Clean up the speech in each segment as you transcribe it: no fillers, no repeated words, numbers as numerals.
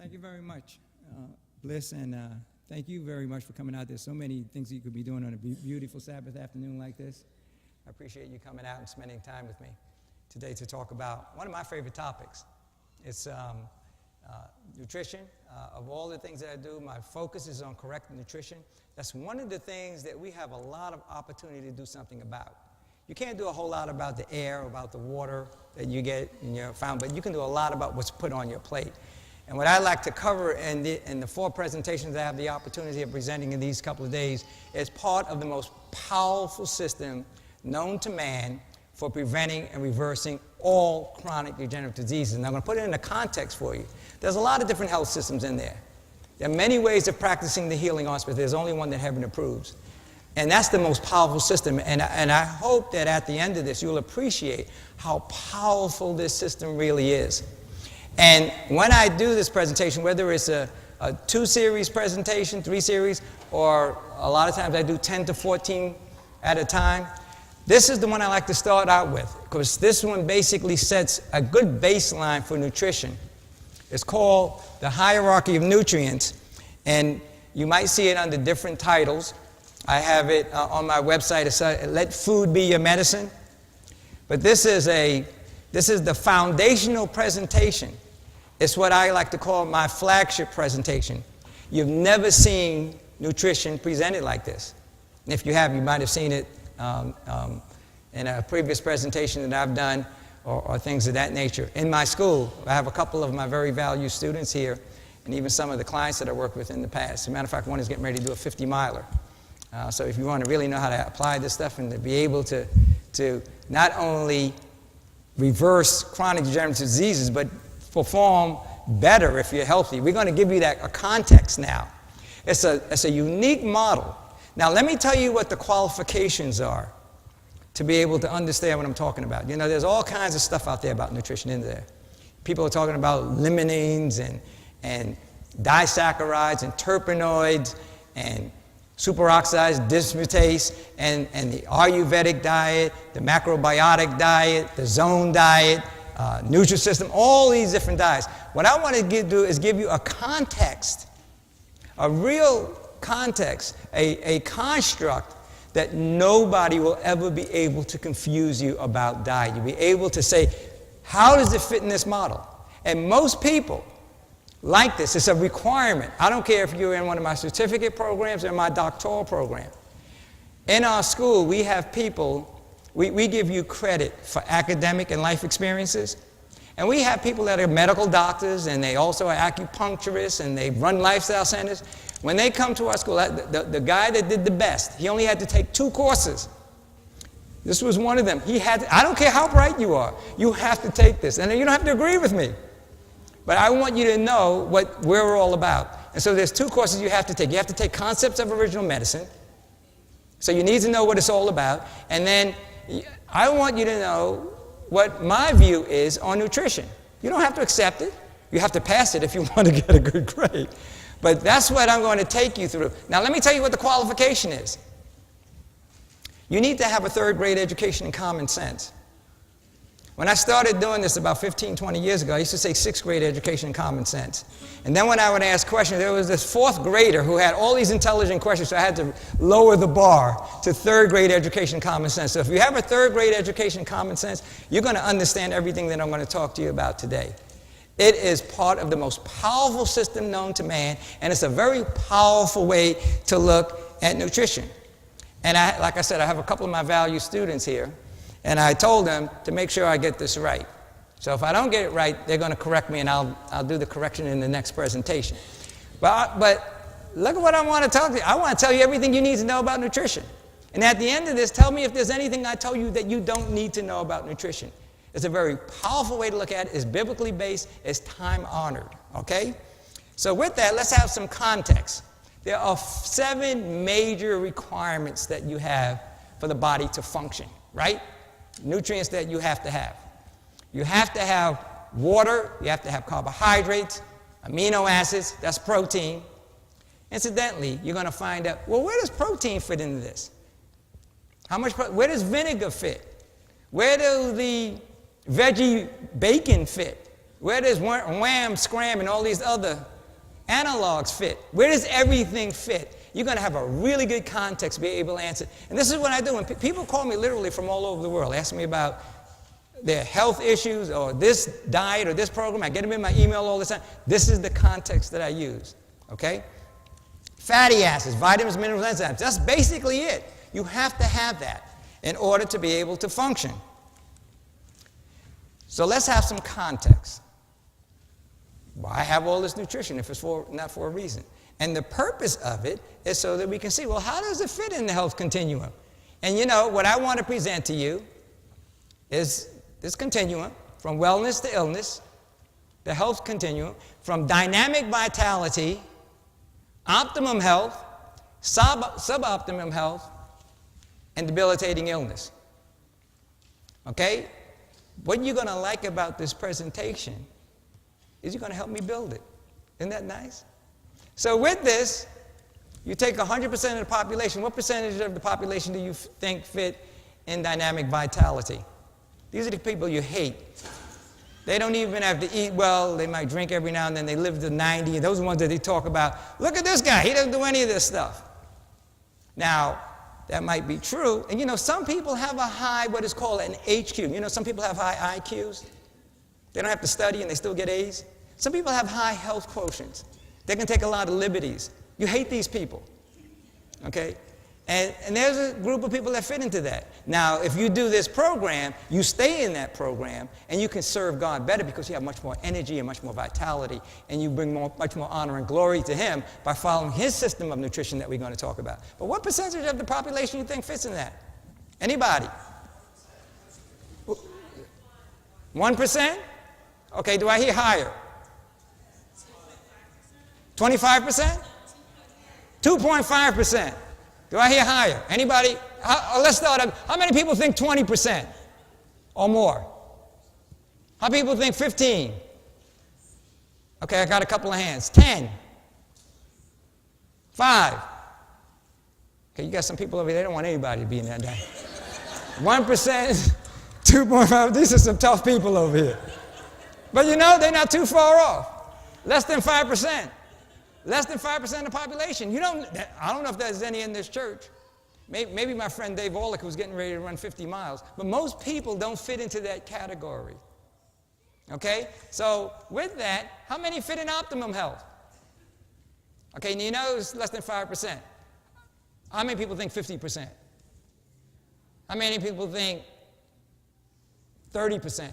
Thank you very much, Bliss, and thank you very much for coming out. There's so many things that you could be doing on a beautiful Sabbath afternoon like this. I appreciate you coming out and spending time with me today to talk about one of my favorite topics. It's nutrition. Of all the things that I do, my focus is on correct nutrition. That's one of the things that we have a lot of opportunity to do something about. You can't do a whole lot about the air, about the water that you get in your fountain, but you can do a lot about what's put on your plate. And what I like to cover in the four presentations I have the opportunity of presenting in these couple of days is part of the most powerful system known to man for preventing and reversing all chronic degenerative diseases. And I'm going to put it in a context for you. There's a lot of different health systems in there. There are many ways of practicing the healing arts, but there's only one that heaven approves. And that's the most powerful system. And I hope that at the end of this, you'll appreciate how powerful this system really is. And when I do this presentation, whether it's a 2-series presentation, 3-series, or a lot of times I do 10 to 14 at a time, this is the one I like to start out with, because this one basically sets a good baseline for nutrition. It's called the hierarchy of nutrients, and you might see it under different titles. I have it on my website. It's Let Food Be Your Medicine. But this is the foundational presentation. It's what I like to call my flagship presentation. You've never seen nutrition presented like this. And if you have, you might have seen it in a previous presentation that I've done or things of that nature. In my school, I have a couple of my very valued students here, and even some of the clients that I worked with in the past. As a matter of fact, one is getting ready to do a 50-miler. So if you want to really know how to apply this stuff and to be able to not only reverse chronic degenerative diseases, but perform better if you're healthy. We're going to give you a context now. It's a unique model. Now, let me tell you what the qualifications are to be able to understand what I'm talking about. You know, there's all kinds of stuff out there about nutrition in there. People are talking about limonene and disaccharides and terpenoids and superoxide dismutase and the Ayurvedic diet, the macrobiotic diet, the zone diet, Nutrisystem, all these different diets. What I want to do is give you a context, a real context, a construct that nobody will ever be able to confuse you about diet. You'll be able to say, how does it fit in this model? And most people like this. It's a requirement. I don't care if you're in one of my certificate programs or my doctoral program. In our school, we have people, we give you credit for academic and life experiences. And we have people that are medical doctors, and they also are acupuncturists, and they run lifestyle centers. When they come to our school, the guy that did the best, he only had to take 2 courses. This was one of them. I don't care how bright you are, you have to take this. And you don't have to agree with me. But I want you to know what we're all about. And so there's 2 courses you have to take. You have to take Concepts of Original Medicine. So you need to know what it's all about. And then I want you to know what my view is on nutrition. You don't have to accept it. You have to pass it if you want to get a good grade. But that's what I'm going to take you through. Now let me tell you what the qualification is. You need to have a 3rd grade education in common sense. When I started doing this about 15, 20 years ago, I used to say 6th grade education in common sense. And then when I would ask questions, there was this 4th grader who had all these intelligent questions, so I had to lower the bar to 3rd grade education in common sense. So if you have a 3rd grade education in common sense, you're going to understand everything that I'm going to talk to you about today. It is part of the most powerful system known to man, and it's a very powerful way to look at nutrition. And like I said, I have a couple of my valued students here. And I told them to make sure I get this right. So if I don't get it right, they're going to correct me, and I'll do the correction in the next presentation. But look at what I want to tell you. I want to tell you everything you need to know about nutrition. And at the end of this, tell me if there's anything I tell you that you don't need to know about nutrition. It's a very powerful way to look at it. It's biblically based. It's time-honored. Okay? So with that, let's have some context. There are 7 major requirements that you have for the body to function, right? Nutrients that you have to have. You have to have water, you have to have carbohydrates, amino acids, that's protein. Incidentally, you're going to find out, well, where does protein fit into this? Where does vinegar fit? Where do the veggie bacon fit? Where does Wham, Scram, and all these other analogs fit? Where does everything fit? You're going to have a really good context to be able to answer. And this is what I do. When people call me literally from all over the world, ask me about their health issues or this diet or this program, I get them in my email all the time. This is the context that I use, okay? Fatty acids, vitamins, minerals, enzymes. That's basically it. You have to have that in order to be able to function. So let's have some context. Why have all this nutrition if it's not for a reason? And the purpose of it is so that we can see, well, how does it fit in the health continuum? And you know, what I want to present to you is this continuum from wellness to illness, the health continuum, from dynamic vitality, optimum health, suboptimum health, and debilitating illness. Okay? What you're going to like about this presentation is you're going to help me build it. Isn't that nice? So with this, you take 100% of the population. What percentage of the population do you think fit in dynamic vitality? These are the people you hate. They don't even have to eat well. They might drink every now and then. They live to 90. And those are the ones that they talk about. Look at this guy. He doesn't do any of this stuff. Now, that might be true. And you know, some people have a high, what is called an HQ. You know, some people have high IQs. They don't have to study and they still get A's. Some people have high health quotients. They can take a lot of liberties. You hate these people, okay? And there's a group of people that fit into that. Now, if you do this program, you stay in that program, and you can serve God better because you have much more energy and much more vitality, and you bring much more honor and glory to Him by following His system of nutrition that we're going to talk about. But what percentage of the population you think fits in that? Anybody? 1%? Okay, do I hear higher? 25%? 2.5%. Do I hear higher? Anybody? Let's start up. How many people think 20% or more? How many people think 15? Okay, I got a couple of hands. 10. 5. Okay, you got some people over there, they don't want anybody to be in that day. 1%, 2.5. These are some tough people over here. But you know, they're not too far off. Less than 5%. Less than 5% of the population. I don't know if there's any in this church. Maybe my friend Dave Orlick who's getting ready to run 50 miles. But most people don't fit into that category. Okay? So with that, how many fit in optimum health? Okay, and you know it's less than 5%. How many people think 50%? How many people think 30%?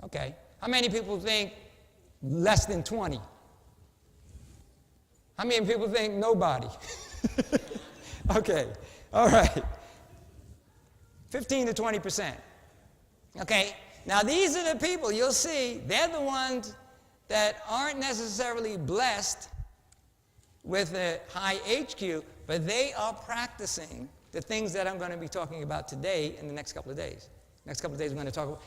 Okay. How many people think less than 20? How many people think nobody? Okay, all right. 15 to 20%. Okay, now these are the people, you'll see, they're the ones that aren't necessarily blessed with a high HQ, but they are practicing the things that I'm going to be talking about today in the next couple of days. Next couple of days, we're going to talk about.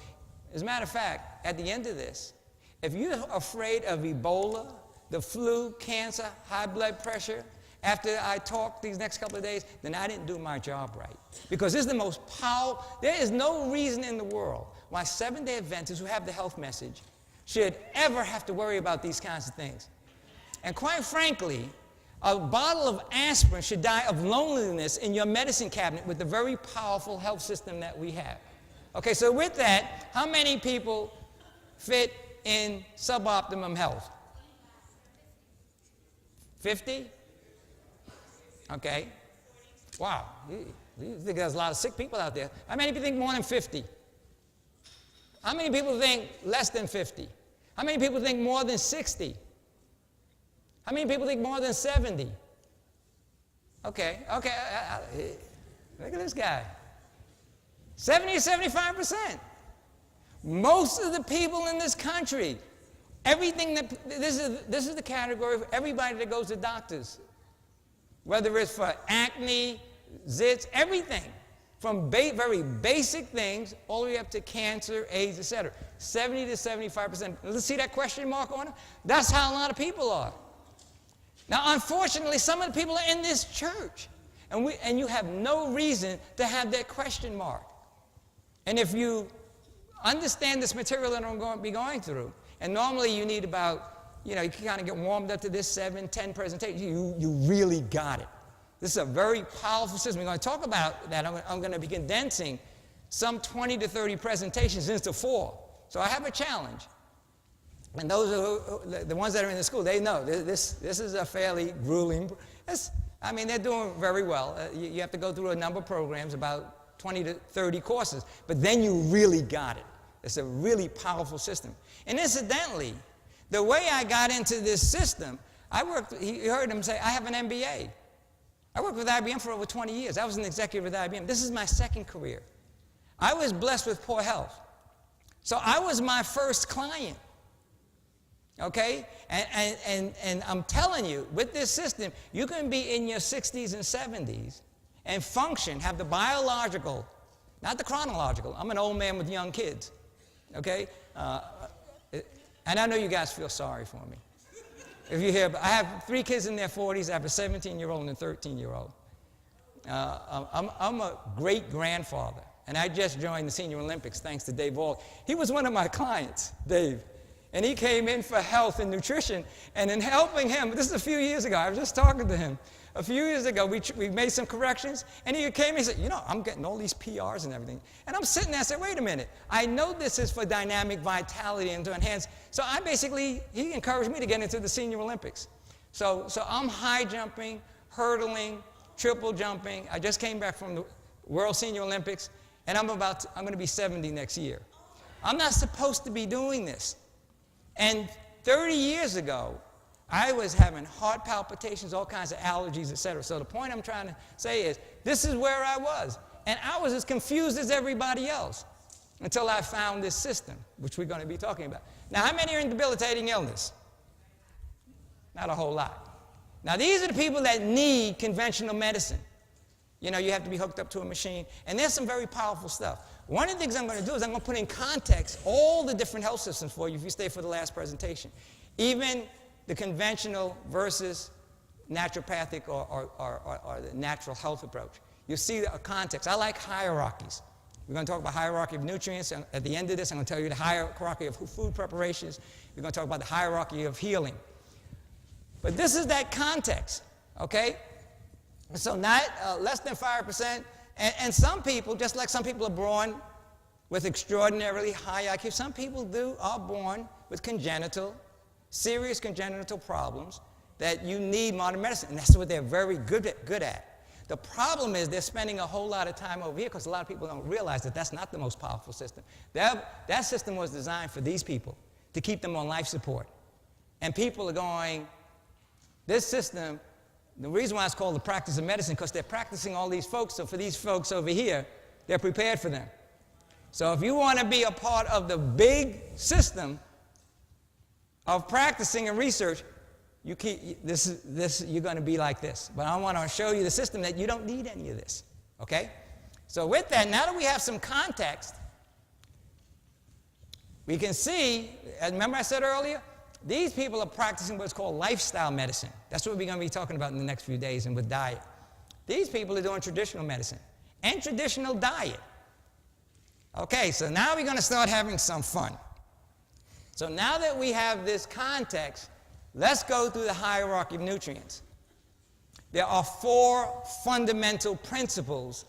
As a matter of fact, at the end of this, if you're afraid of Ebola, the flu, cancer, high blood pressure, after I talk these next couple of days, then I didn't do my job right. Because this is the most powerful, there is no reason in the world why Seventh-day Adventists who have the health message should ever have to worry about these kinds of things. And quite frankly, a bottle of aspirin should die of loneliness in your medicine cabinet with the very powerful health system that we have. Okay, so with that, how many people fit in suboptimum health? 50? Okay. Wow. You think there's a lot of sick people out there. How many people think more than 50? How many people think less than 50? How many people think more than 60? How many people think more than 70? Okay. Look at this guy. 70 to 75%. Most of the people in this country, everything that, this is the category of everybody that goes to doctors. Whether it's for acne, zits, everything. From very basic things all the way up to cancer, AIDS, etc. 70 to 75%. Let's see that question mark on it? That's how a lot of people are. Now, unfortunately, some of the people are in this church. And you have no reason to have that question mark. And if you understand this material that I'm going to be going through. And normally you need about, you kind of get warmed up to this 7, 10 presentations. You really got it. This is a very powerful system. We're going to talk about that. I'm going to be condensing some 20 to 30 presentations into 4. So I have a challenge. And those are the ones that are in the school, they know this is a fairly grueling. They're doing very well. You have to go through a number of programs, about 20 to 30 courses. But then you really got it. It's a really powerful system. And incidentally, the way I got into this system, you heard him say, I have an MBA. I worked with IBM for over 20 years. I was an executive with IBM. This is my second career. I was blessed with poor health. So I was my first client. Okay? And I'm telling you, with this system, you can be in your 60s and 70s and function, have the biological, not the chronological. I'm an old man with young kids. Okay? And I know you guys feel sorry for me. If you hear, I have 3 kids in their 40s. I have a 17-year-old and a 13-year-old. I'm a great-grandfather, and I just joined the Senior Olympics thanks to Dave Wall. He was one of my clients, Dave. And he came in for health and nutrition. And in helping him, this is a few years ago, I was just talking to him. A few years ago, we made some corrections, and he came and he said, I'm getting all these PRs and everything. And I'm sitting there and said, wait a minute. I know this is for dynamic vitality and to enhance. So he encouraged me to get into the Senior Olympics. So I'm high jumping, hurdling, triple jumping. I just came back from the World Senior Olympics, and I'm going to be 70 next year. I'm not supposed to be doing this. And 30 years ago, I was having heart palpitations, all kinds of allergies, etc. So the point I'm trying to say is, this is where I was. And I was as confused as everybody else until I found this system, which we're going to be talking about. Now, how many are in debilitating illness? Not a whole lot. Now, these are the people that need conventional medicine. You have to be hooked up to a machine. And there's some very powerful stuff. One of the things I'm going to do is I'm going to put in context all the different health systems for you if you stay for the last presentation. Even the conventional versus naturopathic or the natural health approach. You'll see a context. I like hierarchies. We're going to talk about hierarchy of nutrients. And at the end of this, I'm going to tell you the hierarchy of food preparations. We're going to talk about the hierarchy of healing. But this is that context, okay? So not less than 5%. And some people, just like some people are born with extraordinarily high IQ, some people are born with serious congenital problems that you need modern medicine. And that's what they're very good at. The problem is they're spending a whole lot of time over here because a lot of people don't realize that that's not the most powerful system. That system was designed for these people to keep them on life support. And people are going, this system, the reason why it's called the practice of medicine, because they're practicing all these folks, so for these folks over here, they're prepared for them. So if you want to be a part of the big system of practicing and research, you're going to be like this. But I want to show you the system that you don't need any of this, okay? So with that, now that we have some context, we can see, remember I said earlier, these people are practicing what's called lifestyle medicine. That's what we're going to be talking about in the next few days and with diet. These people are doing traditional medicine and traditional diet. Okay, so now we're going to start having some fun. So now that we have this context, let's go through the hierarchy of nutrients. There are 4 fundamental principles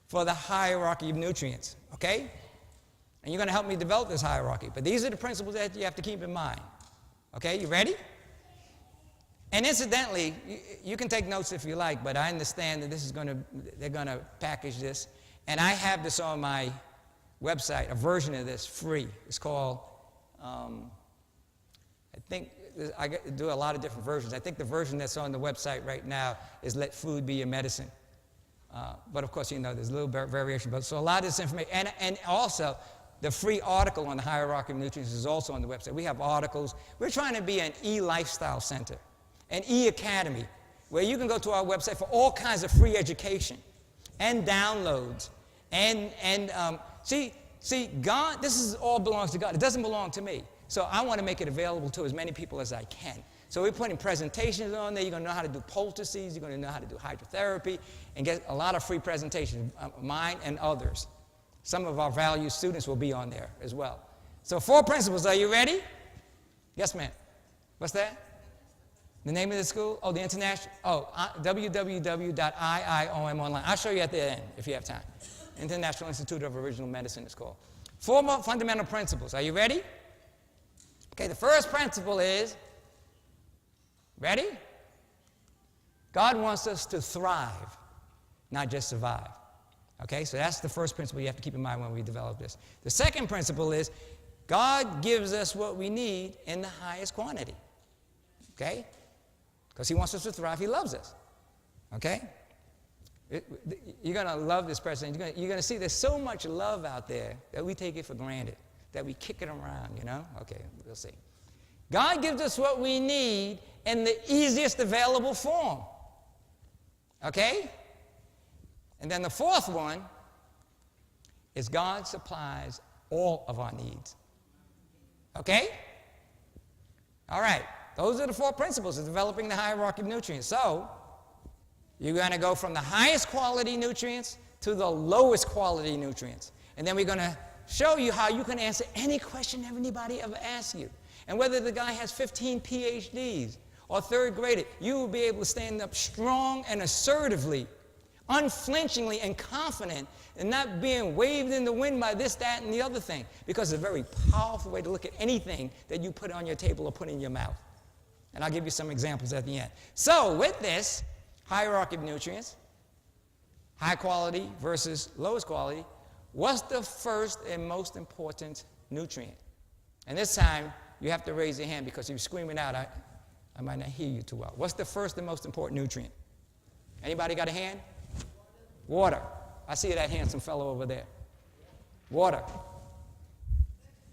for the hierarchy of nutrients, okay? And you're going to help me develop this hierarchy. But these are the principles that you have to keep in mind. Okay, you ready? And incidentally, you can take notes if you like, but I understand that they're going to package this. And I have this on my website, a version of this, free. It's called, I do a lot of different versions. I think the version that's on the website right now is Let Food Be Your Medicine. But of course, there's a little variation. But so a lot of this information, and also, the free article on the hierarchy of nutrients is also on the website. We have articles. We're trying to be an e-lifestyle center, an e-academy, where you can go to our website for all kinds of free education and downloads. See, God, this all belongs to God. It doesn't belong to me. So I want to make it available to as many people as I can. So we're putting presentations on there. You're going to know how to do poultices. You're going to know how to do hydrotherapy and get a lot of free presentations, mine and others. Some of our valued students will be on there as well. So 4 principles. Are you ready? Yes, ma'am. What's that? The name of the school? Oh, the international. Oh, www.IIOM online. I'll show you at the end if you have time. International Institute of Original Medicine is called. 4 more fundamental principles. Are you ready? Okay, the first principle is, ready? God wants us to thrive, not just survive. Okay, so that's the first principle you have to keep in mind when we develop this. The second principle is, God gives us what we need in the highest quantity. Okay? Because he wants us to thrive. He loves us. Okay? You're going to love this person. You're going to see there's so much love out there that we take it for granted, that we kick it around, you know? Okay, we'll see. God gives us what we need in the easiest available form. Okay? And then the fourth one is God supplies all of our needs. Okay? All right. Those are the 4 principles of developing the hierarchy of nutrients. So, you're going to go from the highest quality nutrients to the lowest quality nutrients. And then we're going to show you how you can answer any question anybody ever asks you. And whether the guy has 15 PhDs or third graded, you will be able to stand up strong and assertively, unflinchingly and confident, and not being waved in the wind by this, that, and the other thing. Because it's a very powerful way to look at anything that you put on your table or put in your mouth. And I'll give you some examples at the end. So with this hierarchy of nutrients, high quality versus lowest quality, what's the first and most important nutrient? And this time, you have to raise your hand because if you're screaming out, I might not hear you too well. What's the first and most important nutrient? Anybody got a hand? Water. I see that handsome fellow over there. Water.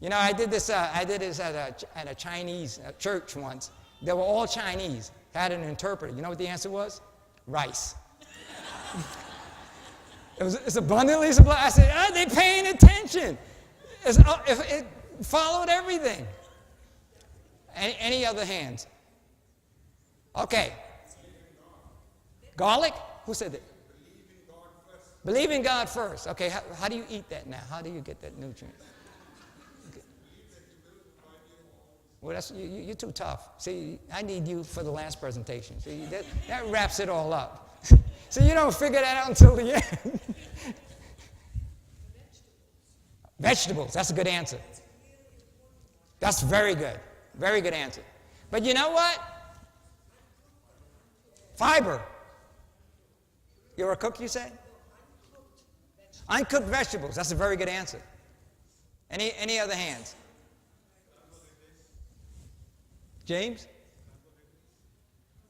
You know, I did this at a Chinese church once. They were all Chinese. Had an interpreter. You know what the answer was? Rice. It's abundantly supplied. I said, they're paying attention. It followed everything. Any other hands? Okay. Garlic? Who said that? Believe in God first. Okay, how do you eat that now? How do you get that nutrient? Okay. Well, you're too tough. See, I need you for the last presentation. See, that wraps it all up. So you don't figure that out until the end. Vegetables, that's a good answer. That's very good. Very good answer. But you know what? Fiber. You're a cook, you say? Uncooked vegetables. That's a very good answer. Any other hands? James?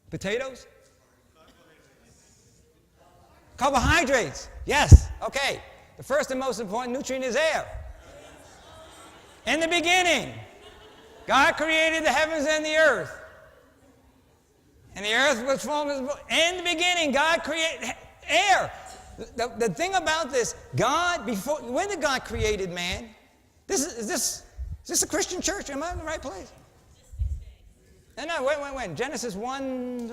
Potatoes? Carbohydrates. Yes. Okay. The first and most important nutrient is air. In the beginning, God created the heavens and the earth. And the earth was formed. In the beginning, God created air. The thing about this, when did God created man? Is this a Christian church? Am I in the right place? No, wait. Genesis 1,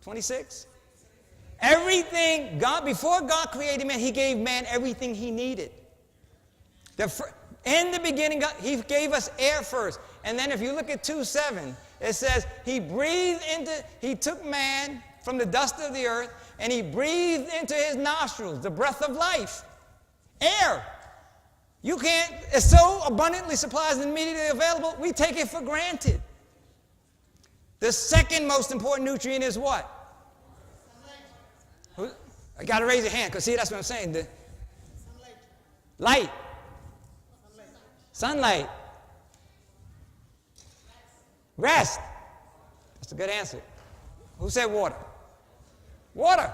26? Everything, before God created man, he gave man everything he needed. In the beginning, he gave us air first. And then if you look at 2:7, it says, he took man from the dust of the earth, and he breathed into his nostrils the breath of life. Air. It's so abundantly supplied and immediately available, we take it for granted. The second most important nutrient is what? I got to raise your hand, because see, that's what I'm saying. Light. Sunlight. Rest. That's a good answer. Who said water? Water.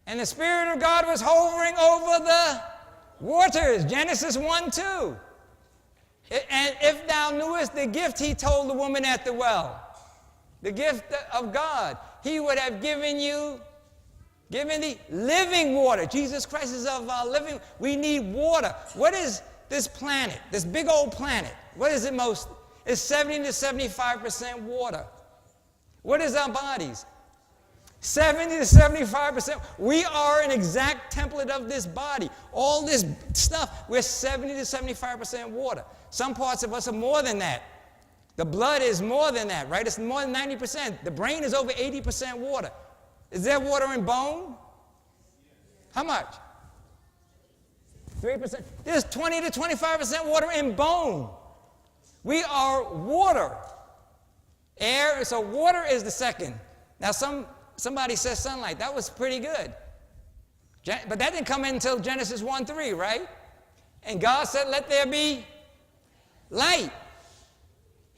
And the Spirit of God was hovering over the waters. Genesis 1:2. And if thou knewest the gift he told the woman at the well, the gift of God, he would have given the living water. Jesus Christ is of our living. We need water. What is this planet, this big old planet? What is it most? It's 70 to 75% water. What is our bodies? 70 to 75%. We are an exact template of this body. All this stuff, we're 70 to 75% water. Some parts of us are more than that. The blood is more than that, right? It's more than 90%. The brain is over 80% water. Is there water in bone? How much? 3%. There's 20 to 25% water in bone. We are water. Air, so water is the second. Now somebody says sunlight. That was pretty good. But that didn't come in until Genesis 1:3, right? And God said, let there be light.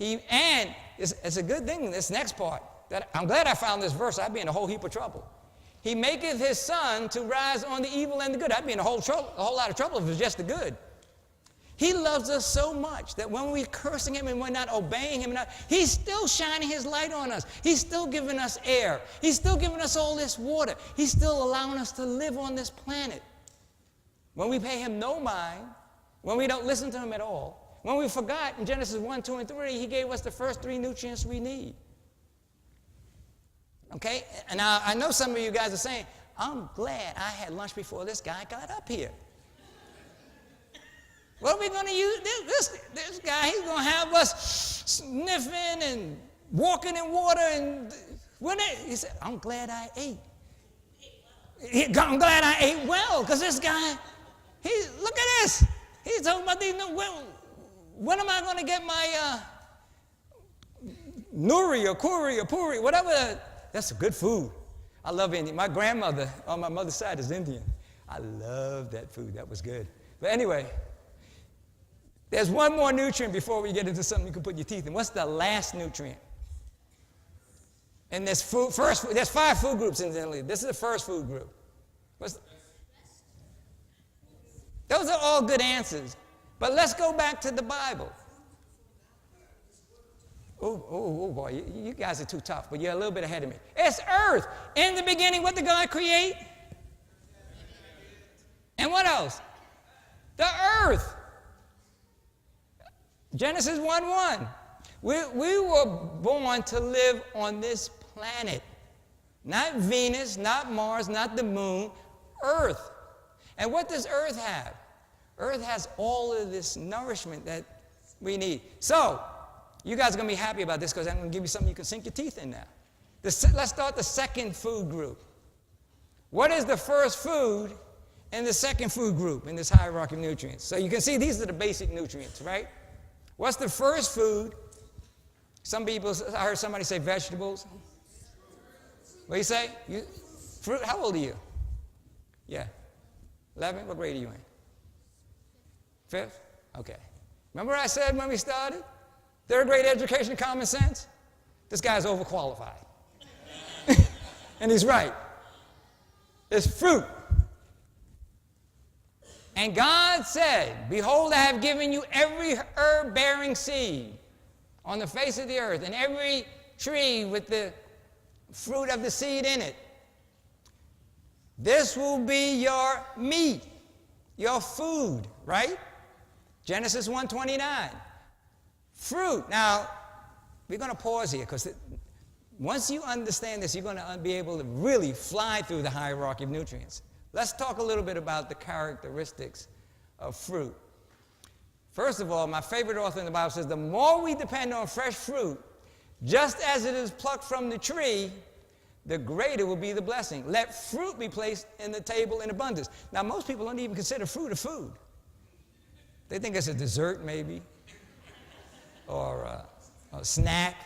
And it's a good thing, this next part. That I'm glad I found this verse. I'd be in a whole heap of trouble. He maketh his sun to rise on the evil and the good. I'd be in a whole lot of trouble if it was just the good. He loves us so much that when we're cursing him and we're not obeying him, he's still shining his light on us. He's still giving us air. He's still giving us all this water. He's still allowing us to live on this planet. When we pay him no mind, when we don't listen to him at all, when we forgot in Genesis 1, 2, and 3, he gave us the first 3 nutrients we need. Okay? And I know some of you guys are saying, I'm glad I had lunch before this guy got up here. What are we going to use? This guy, he's going to have us sniffing and walking in water. And he said, I'm glad I ate. I'm glad I ate well, because this guy, look at this. He's talking about these, when am I going to get my nuri or kuri or puri, whatever. That's good food. I love Indian. My grandmother on my mother's side is Indian. I love that food. That was good. But anyway, there's one more nutrient before we get into something you can put your teeth in. What's the last nutrient? And there's 5 food groups incidentally. This is the first food group. Those are all good answers. But let's go back to the Bible. Oh boy, you guys are too tough, but you're a little bit ahead of me. It's earth. In the beginning, what did God create? And what else? The earth. Genesis 1:1. We were born to live on this planet. Not Venus, not Mars, not the moon, Earth. And what does Earth have? Earth has all of this nourishment that we need. So, you guys are going to be happy about this because I'm going to give you something you can sink your teeth in now. Let's start the second food group. What is the first food and the second food group in this hierarchy of nutrients? So you can see these are the basic nutrients, right? What's the first food? Some people, I heard somebody say vegetables. What do you say? Fruit? How old are you? Yeah. 11? What grade are you in? 5th? Okay. Remember I said when we started? 3rd grade education, common sense? This guy's overqualified. And he's right. It's fruit. And God said, behold, I have given you every herb-bearing seed on the face of the earth, and every tree with the fruit of the seed in it. This will be your meat, your food, right? Genesis 1:29. Fruit. Now, we're going to pause here because once you understand this, you're going to be able to really fly through the hierarchy of nutrients. Let's talk a little bit about the characteristics of fruit. First of all, my favorite author in the Bible says, the more we depend on fresh fruit, just as it is plucked from the tree, the greater will be the blessing. Let fruit be placed in the table in abundance. Now, most people don't even consider fruit a food. They think it's a dessert, maybe, or a snack.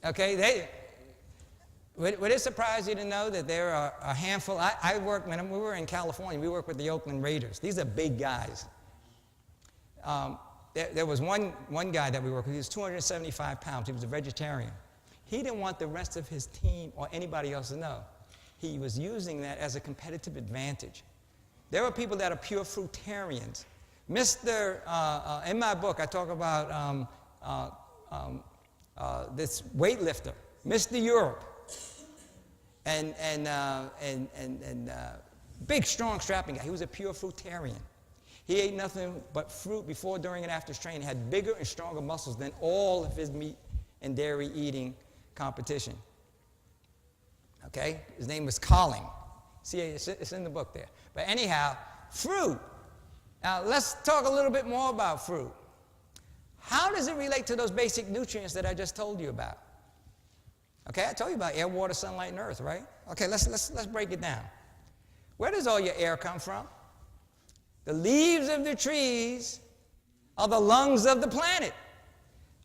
Okay, would it surprise you to know that there are a handful? When we were in California, we worked with the Oakland Raiders. These are big guys. There was one guy that we worked with. He was 275 pounds. He was a vegetarian. He didn't want the rest of his team or anybody else to know. He was using that as a competitive advantage. There are people that are pure fruitarians. In my book, I talk about this weightlifter, Mr. Europe, and big, strong, strapping guy. He was a pure fruitarian. He ate nothing but fruit before, during, and after his training. He had bigger and stronger muscles than all of his meat and dairy eating competition. Okay? His name was Colling. See, it's in the book there. But anyhow, fruit. Now, let's talk a little bit more about fruit. How does it relate to those basic nutrients that I just told you about? Okay, I told you about air, water, sunlight, and earth, right? Okay, let's break it down. Where does all your air come from? The leaves of the trees are the lungs of the planet.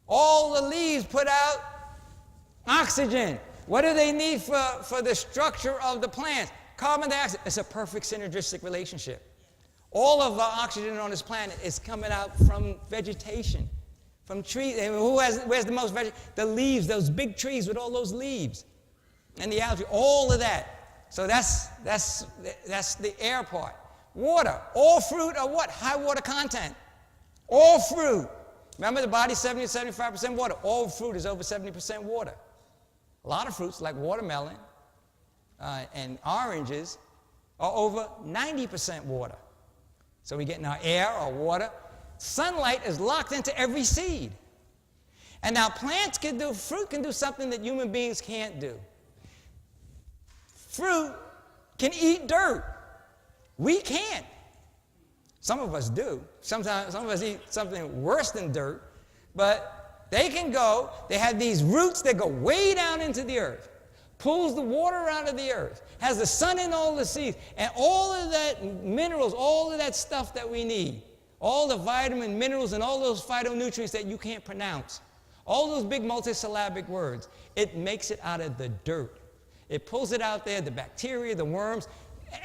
All the leaves put out oxygen. What do they need for the structure of the plants? Carbon dioxide. It's a perfect synergistic relationship. All of our oxygen on this planet is coming out from vegetation, from trees. And where's the most vegetation? The leaves, those big trees with all those leaves. And the algae, all of that. So that's the air part. Water. All fruit are what? High water content. All fruit. Remember, the body's 70 to 75% water. All fruit is over 70% water. A lot of fruits, like watermelon and oranges, are over 90% water. So we're getting our air, our water. Sunlight is locked into every seed. And now fruit can do something that human beings can't do. Fruit can eat dirt. We can't. Some of us do. Sometimes some of us eat something worse than dirt. But they can go, they have these roots that go way down into the earth, pulls the water out of the earth, has the sun in all the seeds, and all of that minerals, all of that stuff that we need, all the vitamin, minerals, and all those phytonutrients that you can't pronounce, all those big multisyllabic words, it makes it out of the dirt. It pulls it out there, the bacteria, the worms,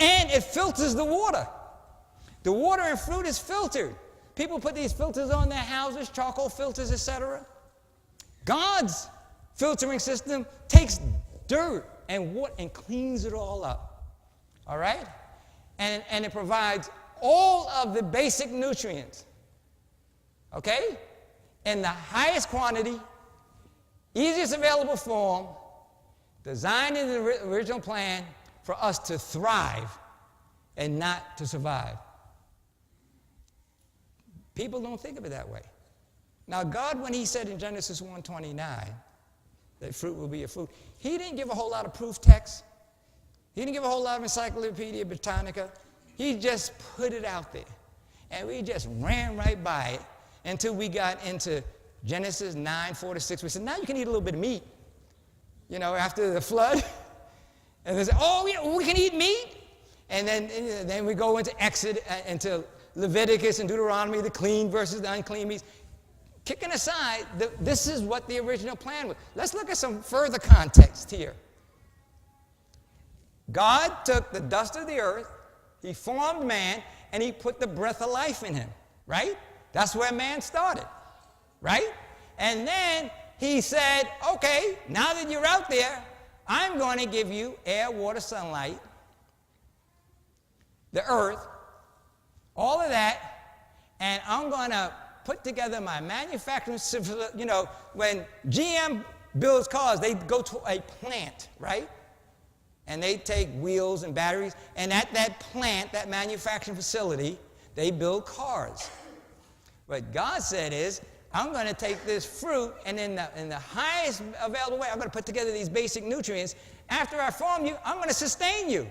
and it filters the water. The water in fruit is filtered. People put these filters on their houses, charcoal filters, etc. God's filtering system takes dirt and water and cleans it all up. All right? And it provides all of the basic nutrients. Okay? In the highest quantity, easiest available form, designed in the original plan for us to thrive and not to survive. People don't think of it that way. Now, God, when he said in Genesis 1:29 that fruit will be a food, he didn't give a whole lot of proof text. He didn't give a whole lot of Encyclopedia Britannica. He just put it out there. And we just ran right by it until we got into Genesis 9:4-6. We said, now you can eat a little bit of meat. You know, after the flood. And they said, oh, yeah, we can eat meat? And then we go into Exodus, into Leviticus and Deuteronomy, the clean versus the unclean meats. Kicking aside, this is what the original plan was. Let's look at some further context here. God took the dust of the earth, he formed man, and he put the breath of life in him, right? That's where man started, right? And then he said, okay, now that you're out there, I'm going to give you air, water, sunlight, the earth, all of that, and I'm going to put together my manufacturing, you know, when GM builds cars, they go to a plant, right? And they take wheels and batteries, and at that plant, that manufacturing facility, they build cars. What God said is, I'm going to take this fruit, and in the highest available way, I'm going to put together these basic nutrients. After I form you, I'm going to sustain you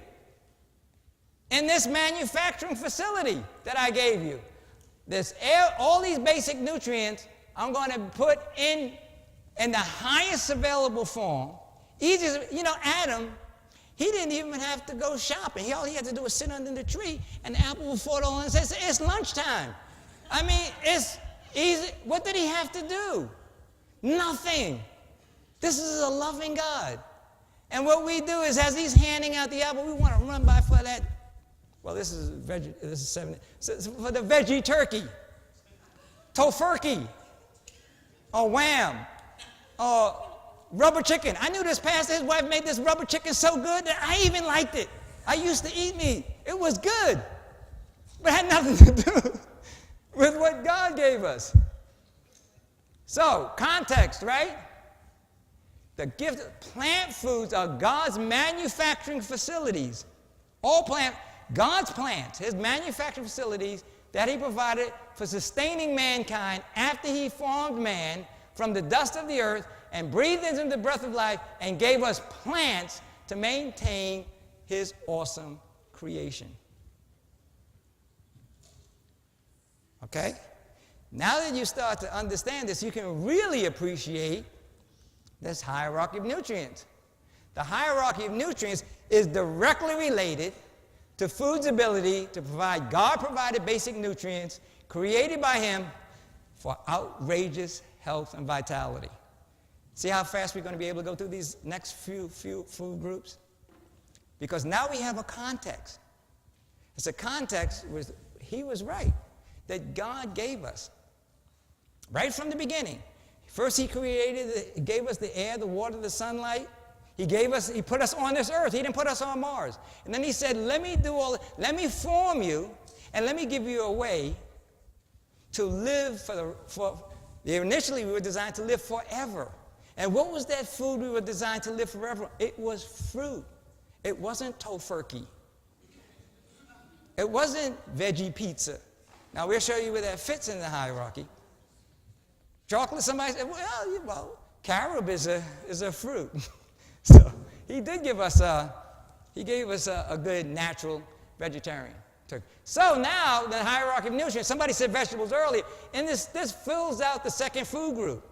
in this manufacturing facility that I gave you. This air, all these basic nutrients, I'm going to put in the highest available form. Easiest, you know, Adam, he didn't even have to go shopping. All he had to do was sit under the tree, and the apple would fall on and say, it's lunchtime. I mean, it's easy. What did he have to do? Nothing. This is a loving God. And what we do is, as he's handing out the apple, we want to run by for that. Well, this is veggie. This is 7. So for the veggie turkey, tofurkey, or wham, or rubber chicken. I knew this pastor, his wife made this rubber chicken so good that I even liked it. I used to eat meat. It was good, but it had nothing to do with what God gave us. So, context, right? The gift of plant foods are God's manufacturing facilities. All God's plants, his manufacturing facilities that he provided for sustaining mankind after he formed man from the dust of the earth and breathed into the breath of life and gave us plants to maintain his awesome creation. Okay? Now that you start to understand this, you can really appreciate this hierarchy of nutrients. The hierarchy of nutrients is directly related to food's ability to provide God-provided basic nutrients created by him for outrageous health and vitality. See how fast we're going to be able to go through these next few food groups? Because now we have a context. It's a context where he was right, that God gave us. Right from the beginning. First he gave us the air, the water, the sunlight. He put us on this earth. He didn't put us on Mars. And then he said, let me form you, and let me give you a way to live initially we were designed to live forever. And what was that food we were designed to live forever? It was fruit. It wasn't tofurkey. It wasn't veggie pizza. Now we'll show you where that fits in the hierarchy. Chocolate, somebody said, well, carob is a fruit. So he did give us a good natural vegetarian turkey. So now the hierarchy of nutrients, somebody said vegetables earlier, and this fills out the second food group.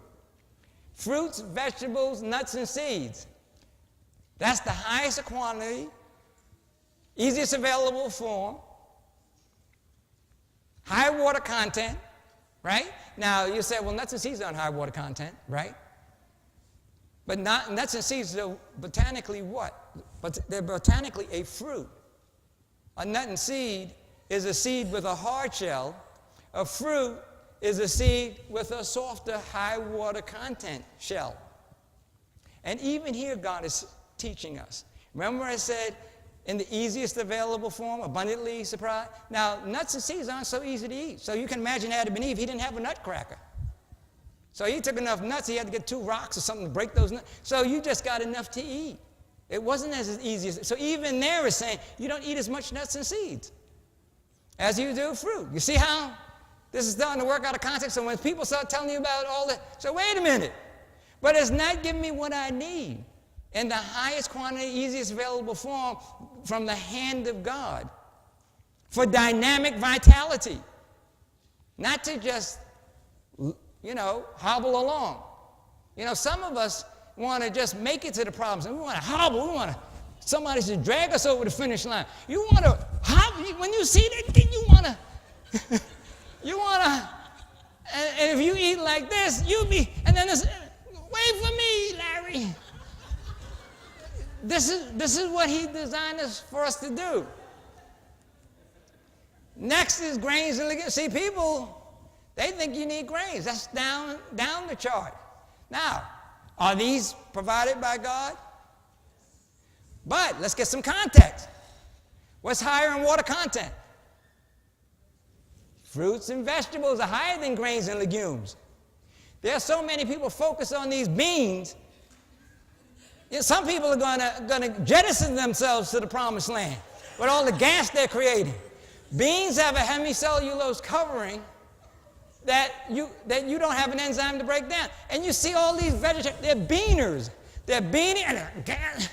Fruits, vegetables, nuts, and seeds. That's the highest quantity, easiest available form, high water content, right? Now you say, well, nuts and seeds aren't high water content, right? But nuts and seeds are botanically what? But they're botanically a fruit. A nut and seed is a seed with a hard shell. A fruit is a seed with a softer, high water content shell. And even here, God is teaching us. Remember I said, in the easiest available form, abundantly supplied? Now, nuts and seeds aren't so easy to eat. So you can imagine Adam and Eve, he didn't have a nutcracker. So he took enough nuts, he had to get 2 rocks or something to break those nuts. So you just got enough to eat. It wasn't as easy as, so even there is saying, you don't eat as much nuts and seeds as you do fruit. You see how this is starting to work out of context? So when people start telling you about all that, so wait a minute. But it's not giving me what I need in the highest quantity, easiest available form from the hand of God for dynamic vitality. Not to just, hobble along. Some of us want to just make it to the problems, and we want to hobble. We want somebody to drag us over the finish line. You want to hobble. When you see that thing, you want to, and if you eat like this, and then this, wait for me, Larry. This is what he designed us for us to do. Next is grains and legumes. See, people, they think you need grains. That's down the chart. Now, are these provided by God? But let's get some context. What's higher in water content? Fruits and vegetables are higher than grains and legumes. There are so many people focused on these beans. Some people are going to jettison themselves to the promised land with all the gas they're creating. Beans have a hemicellulose covering that you don't have an enzyme to break down. And you see all these vegetarians, they're beaners. They're beaning, and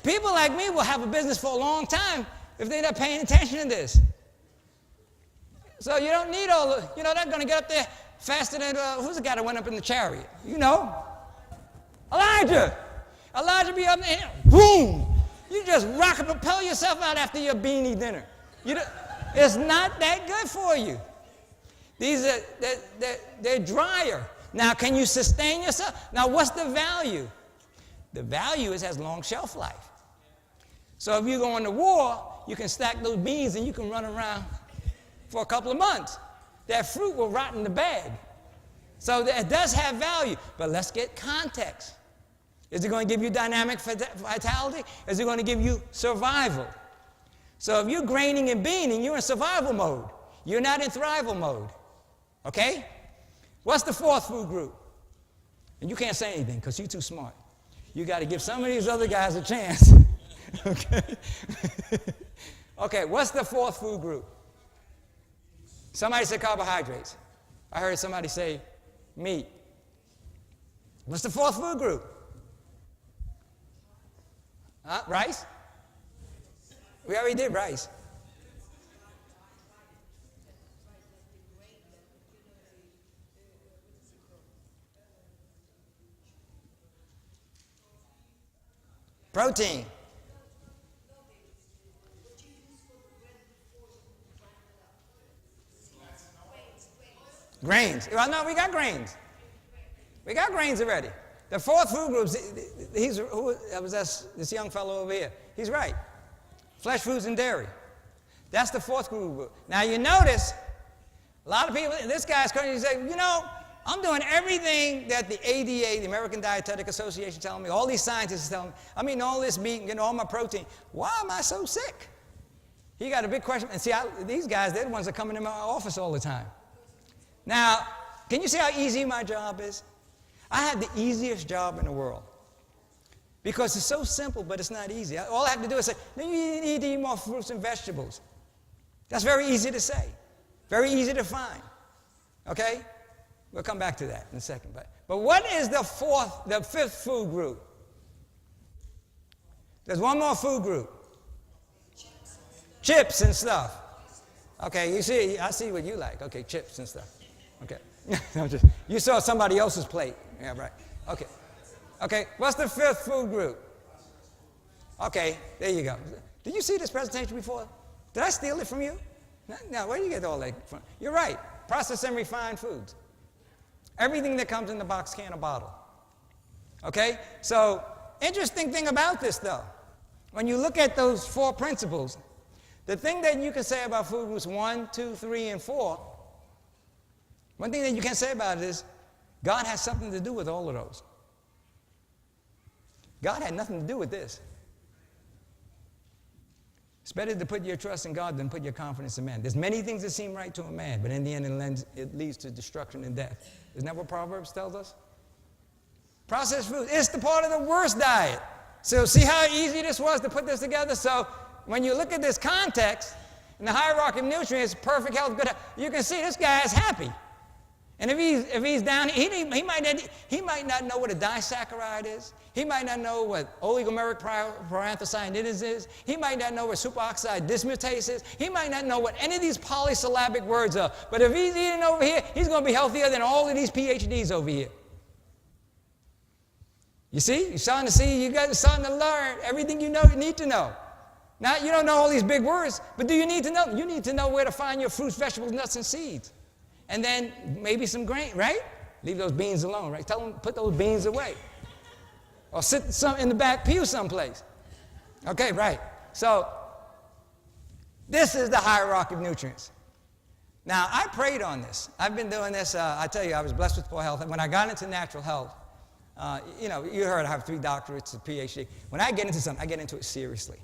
people like me will have a business for a long time if they're not paying attention to this. So you don't need all the, they're going to get up there faster than, who's the guy that went up in the chariot? Elijah. Elijah be up there, boom. You just rock and propel yourself out after your beanie dinner. It's not that good for you. They're drier. Now, can you sustain yourself? Now, what's the value? The value is it has long shelf life. So if you go into war, you can stack those beans and you can run around for a couple of months. That fruit will rot in the bag. So it does have value, but let's get context. Is it going to give you dynamic vitality? Is it going to give you survival? So if you're graining and beaning, you're in survival mode. You're not in thrival mode. Okay? What's the fourth food group? And you can't say anything because you're too smart. You got to give some of these other guys a chance. Okay? Okay, what's the fourth food group? Somebody said carbohydrates. I heard somebody say meat. What's the fourth food group? Rice? We already did rice. Protein. Grains. Well, no, we got grains. We got grains already. The fourth food group, this young fellow over here. He's right. Flesh, foods, and dairy. That's the fourth food group. Now, you notice, a lot of people, this guy's coming and say, I'm doing everything that the ADA, the American Dietetic Association, telling me, all these scientists are telling me, I'm eating all this meat and getting all my protein. Why am I so sick? He got a big question. And see, these guys, they're the ones that come into my office all the time. Now, can you see how easy my job is? I have the easiest job in the world. Because it's so simple, but it's not easy. All I have to do is say, you need to eat more fruits and vegetables. That's very easy to say. Very easy to find. Okay? We'll come back to that in a second. But what is the fifth food group? There's one more food group. Chips and stuff. Okay, I see what you like. Okay, chips and stuff. Okay. You saw somebody else's plate. Yeah, right. Okay. Okay, what's the fifth food group? Okay, there you go. Did you see this presentation before? Did I steal it from you? No, where do you get all that from? You're right. Processed and refined foods. Everything that comes in the box, can, or bottle. Okay? So, interesting thing about this, though. When you look at those four principles, the thing that you can say about food groups 1, 2, 3, and 4, one thing that you can say about it is God has something to do with all of those. God had nothing to do with this. It's better to put your trust in God than put your confidence in man. There's many things that seem right to a man, but in the end it leads to destruction and death. Isn't that what Proverbs tells us? Processed food, it's the part of the worst diet. So see how easy this was to put this together? So when you look at this context, in the hierarchy of nutrients, perfect health, good health, you can see this guy is happy. And if he's down, he might not know what a disaccharide is. He might not know what oligomeric paranthocyanidins is. He might not know what superoxide dismutase is. He might not know what any of these polysyllabic words are. But if he's eating over here, he's going to be healthier than all of these PhDs over here. You see? You're starting to see, you guys are starting to learn everything you need to know. Now, you don't know all these big words, but do you need to know? You need to know where to find your fruits, vegetables, nuts, and seeds. And then maybe some grain, right? Leave those beans alone, right? Tell them, put those beans away. Or sit in the back pew someplace. Okay, right. So, this is the hierarchy of nutrients. Now, I prayed on this. I've been doing this. I tell you, I was blessed with poor health. When I got into natural health, you heard I have 3 doctorates, a PhD. When I get into something, I get into it seriously.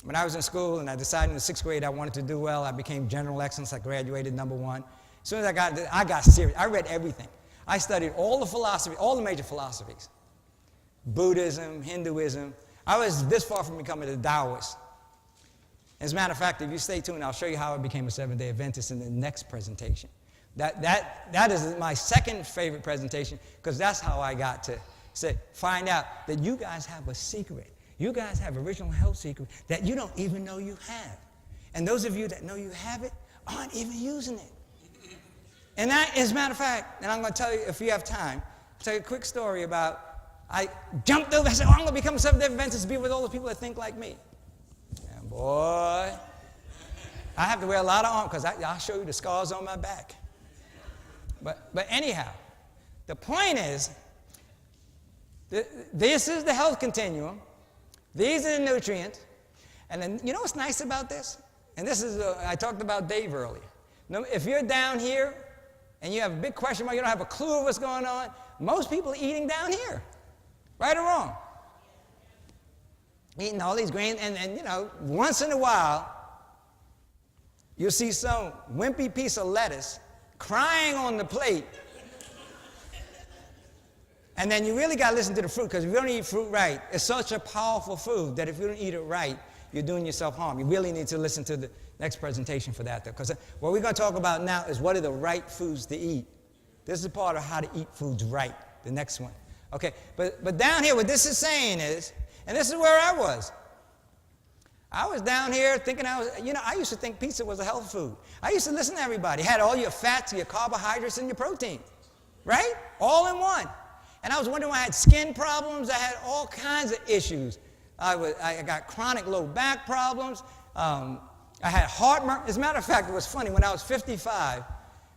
When I was in school and I decided in the 6th grade I wanted to do well, I became general excellence. I graduated #1. As soon as I got serious. I read everything. I studied all the philosophy, all the major philosophies. Buddhism, Hinduism. I was this far from becoming a Taoist. As a matter of fact, if you stay tuned, I'll show you how I became a Seventh-day Adventist in the next presentation. That is my second favorite presentation because that's how I got to find out that you guys have a secret. You guys have original health secret that you don't even know you have. And those of you that know you have it aren't even using it. And that, as a matter of fact, and I'm going to tell you, if you have time, I'll tell you a quick story about, I jumped over, I said, I'm going to become a Seventh-day Adventist to be with all the people that think like me. And boy, I have to wear a lot of armor because I'll show you the scars on my back. But anyhow, the point is, this is the health continuum. These are the nutrients. And then, you know what's nice about this? And this is, I talked about Dave earlier. If you're down here and you have a big question mark, you don't have a clue of what's going on, most people are eating down here. Right or wrong? Eating all these grains, and once in a while, you'll see some wimpy piece of lettuce crying on the plate. And then you really got to listen to the fruit, because if you don't eat fruit right, it's such a powerful food that if you don't eat it right, you're doing yourself harm. You really need to listen to the next presentation for that, though, because what we're going to talk about now is what are the right foods to eat. This is part of how to eat foods right, the next one. Okay, but down here, what this is saying is, and this is where I was. I was down here thinking I used to think pizza was a health food. I used to listen to everybody. It had all your fats, your carbohydrates, and your protein, right? All in one. And I was wondering why I had skin problems. I had all kinds of issues. I got chronic low back problems. I had heartburn. As a matter of fact, it was funny. When I was 55,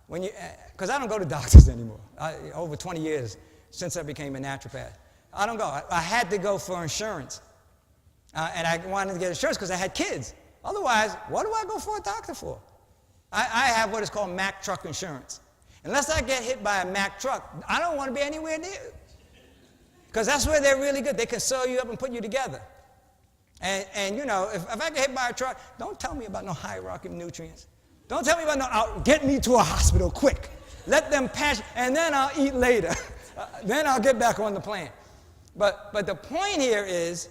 because I don't go to doctors anymore. Over 20 years since I became a naturopath. I don't go. I had to go for insurance. And I wanted to get insurance because I had kids. Otherwise, what do I go for a doctor for? I have what is called Mack truck insurance. Unless I get hit by a Mack truck, I don't want to be anywhere near it. Because that's where they're really good. They can sew you up and put you together. And you know, if I get hit by a truck, don't tell me about no hierarchy of nutrients. Don't tell me about get me to a hospital quick. Let them pass, and then I'll eat later. Then I'll get back on the plan. But the point here is,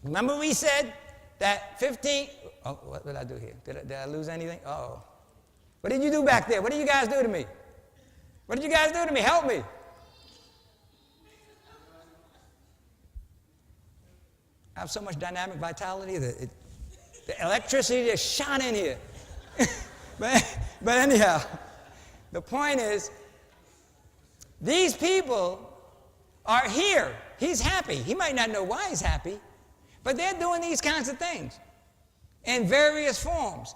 remember we said that 15, what did I do here? Did I lose anything? Uh-oh. What did you do back there? What did you guys do to me? What did you guys do to me? Help me. I have so much dynamic vitality that the electricity just shone in here. but anyhow, the point is, these people are here. He's happy. He might not know why he's happy, but they're doing these kinds of things in various forms.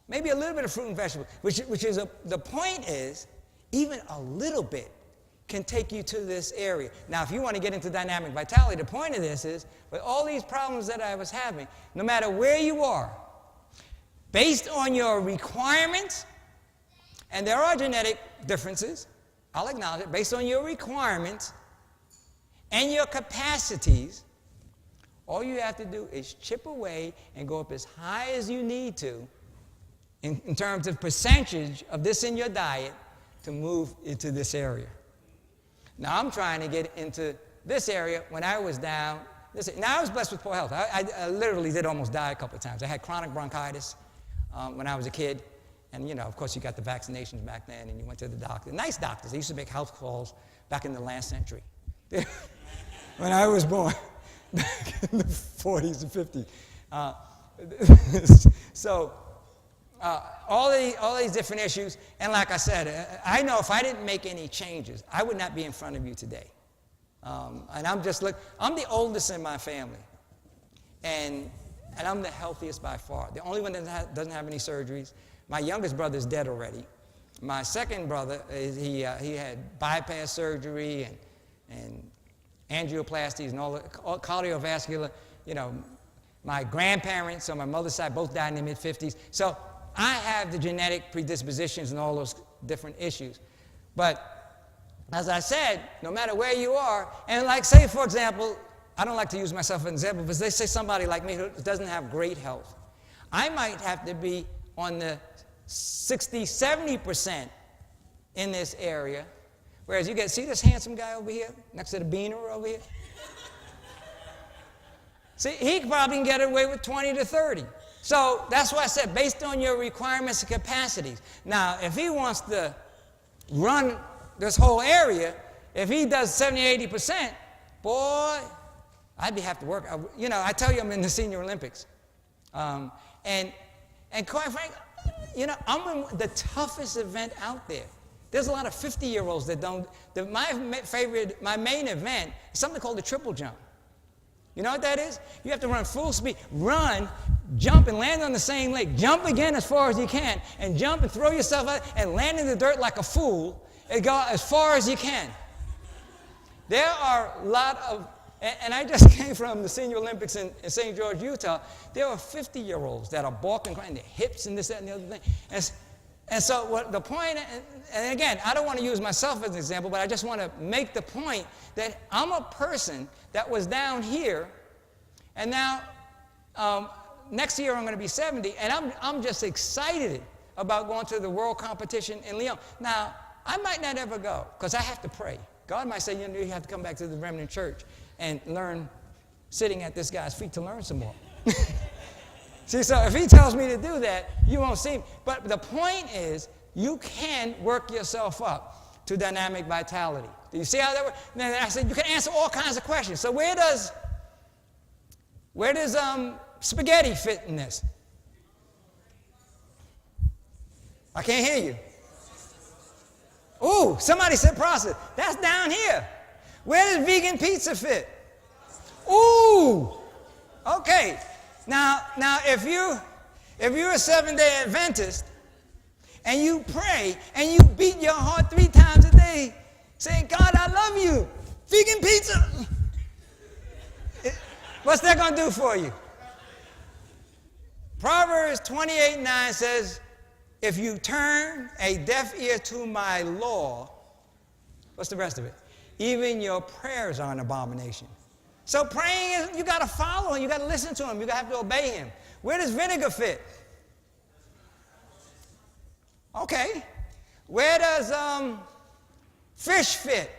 Maybe a little bit of fruit and vegetables, the point is, even a little bit can take you to this area. Now, if you want to get into dynamic vitality, the point of this is, with all these problems that I was having, no matter where you are, based on your requirements, and there are genetic differences, I'll acknowledge it, based on your requirements and your capacities, all you have to do is chip away and go up as high as you need to in terms of percentage of this in your diet to move into this area. Now, I'm trying to get into this area when I was down. Now, I was blessed with poor health. I literally did almost die a couple of times. I had chronic bronchitis when I was a kid. And, you know, of course, you got the vaccinations back then, and you went to the doctor. Nice doctors. They used to make health calls back in the last century. When I was born, back in the 40s and 50s. So, all these different issues, and like I said, I know if I didn't make any changes, I would not be in front of you today. And I'm the oldest in my family, and I'm the healthiest by far. The only one that doesn't have any surgeries. My youngest brother is dead already. My second brother, he had bypass surgery and angioplasties and all cardiovascular. You know, my grandparents on my mother's side both died in their mid-50s. So I have the genetic predispositions and all those different issues. But as I said, no matter where you are, and like say, for example, I don't like to use myself as an example, but they say somebody like me who doesn't have great health. I might have to be on the 60, 70% in this area, whereas you see this handsome guy over here, next to the beaner over here? See, he probably can get away with 20 to 30. So that's why I said, based on your requirements and capacities. Now, if he wants to run this whole area, if he does 70, 80%, boy, I'd have to work. You know, I tell you I'm in the Senior Olympics. And quite frankly, you know, I'm in the toughest event out there. There's a lot of 50-year-olds that don't. My main event is something called the triple jump. You know what that is? You have to run full speed. Run, jump, and land on the same leg. Jump again as far as you can, and jump and throw yourself out and land in the dirt like a fool and go as far as you can. There are a lot of, and I just came from the Senior Olympics in St. George, Utah. There are 50-year-olds that are balking, crying their hips and this, that, and the other thing. And so what the point, and again, I don't want to use myself as an example, but I just want to make the point that I'm a person that was down here, and now next year I'm going to be 70, and I'm just excited about going to the world competition in Lyon. Now, I might not ever go, because I have to pray. God might say, you have to come back to the remnant church and learn sitting at this guy's feet to learn some more. See, so if he tells me to do that, you won't see me. But the point is, you can work yourself up. to dynamic vitality. Do you see how that works? Now, I said you can answer all kinds of questions. So where does spaghetti fit in this? I can't hear you. Ooh, somebody said processed. That's down here. Where does vegan pizza fit? Ooh, okay. Now, if you're a Seventh-day Adventist and you pray and you beat your heart 3 times a day, saying, "God, I love you," vegan pizza. What's that going to do for you? Proverbs 28:9 says, "If you turn a deaf ear to my law," what's the rest of it? "Even your prayers are an abomination." So praying is, you got to follow him, you got to listen to him, you have to obey him. Where does vinegar fit? Okay. Where does fish fit?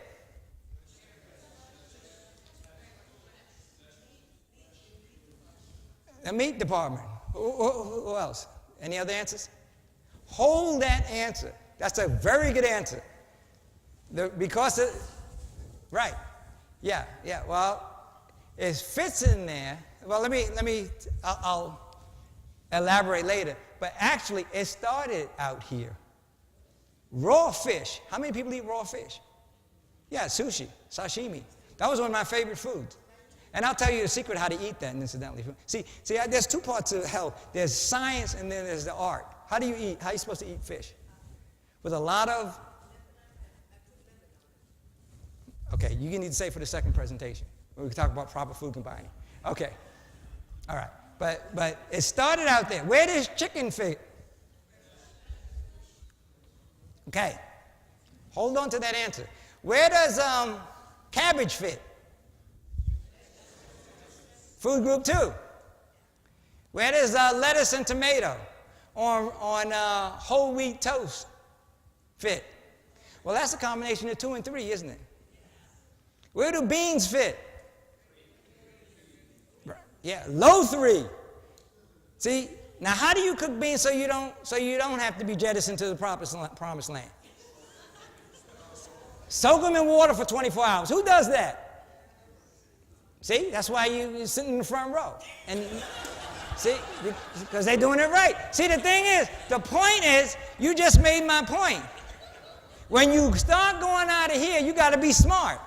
The meat department. Who else? Any other answers? Hold that answer. That's a very good answer. Right. Yeah. Well, it fits in there. Well, I'll elaborate later. But actually, it started out here. Raw fish. How many people eat raw fish? Yeah, sushi, sashimi. That was one of my favorite foods. And I'll tell you the secret how to eat that, incidentally. See, there's 2 parts of health. There's science and then there's the art. How do you eat? How are you supposed to eat fish? With a lot of... Okay, you need to say for the second presentation. We can talk about proper food combining. Okay. All right. But it started out there. Where does chicken fit? Okay. Hold on to that answer. Where does cabbage fit? Food group 2. Where does lettuce and tomato on whole wheat toast fit? Well, that's a combination of 2 and 3, isn't it? Where do beans fit? Yeah, low 3. See, now how do you cook beans so you don't have to be jettisoned to the promised land? Soak them in water for 24 hours. Who does that? See, that's why you're sitting in the front row. And see, because they're doing it right. See, the point is, you just made my point. When you start going out of here, you got to be smart.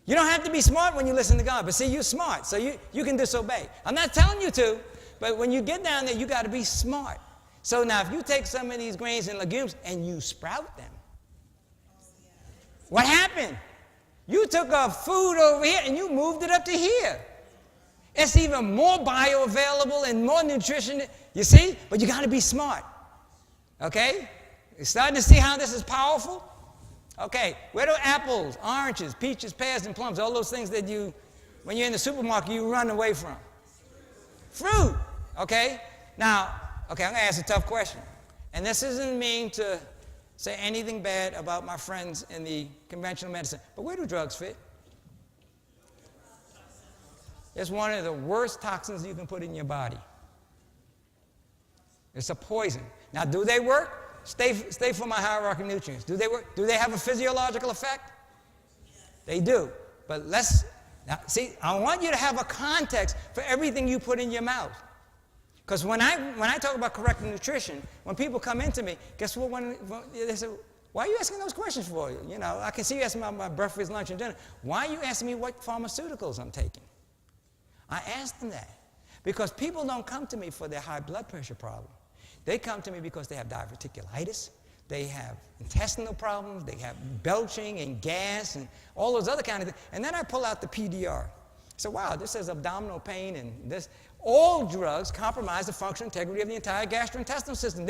You don't have to be smart when you listen to God, but see, you're smart, so you can disobey. I'm not telling you to, but when you get down there, you got to be smart. So now, if you take some of these grains and legumes and you sprout them, what happened? You took a food over here and you moved it up to here. It's even more bioavailable and more nutrition. You see? But you got to be smart. Okay? You're starting to see how this is powerful? Okay. Where do apples, oranges, peaches, pears, and plums, all those things that when you're in the supermarket, you run away from? Fruit. Okay? Now, I'm going to ask a tough question. And this isn't mean to say anything bad about my friends in the conventional medicine. But where do drugs fit? It's one of the worst toxins you can put in your body. It's a poison. Now, do they work? Stay for my hierarchy of nutrients. Do they work? Do they have a physiological effect? They do. But now, see, I want you to have a context for everything you put in your mouth. Because when I talk about correct nutrition, when people come into me, guess what? When they say, "Why are you asking those questions for?" You know, I can see you asking about my breakfast, lunch, and dinner. Why are you asking me what pharmaceuticals I'm taking? I ask them that because people don't come to me for their high blood pressure problem. They come to me because they have diverticulitis, they have intestinal problems, they have belching and gas and all those other kind of things. And then I pull out the PDR. So, wow, this says abdominal pain and this. All drugs compromise the functional integrity of the entire gastrointestinal system.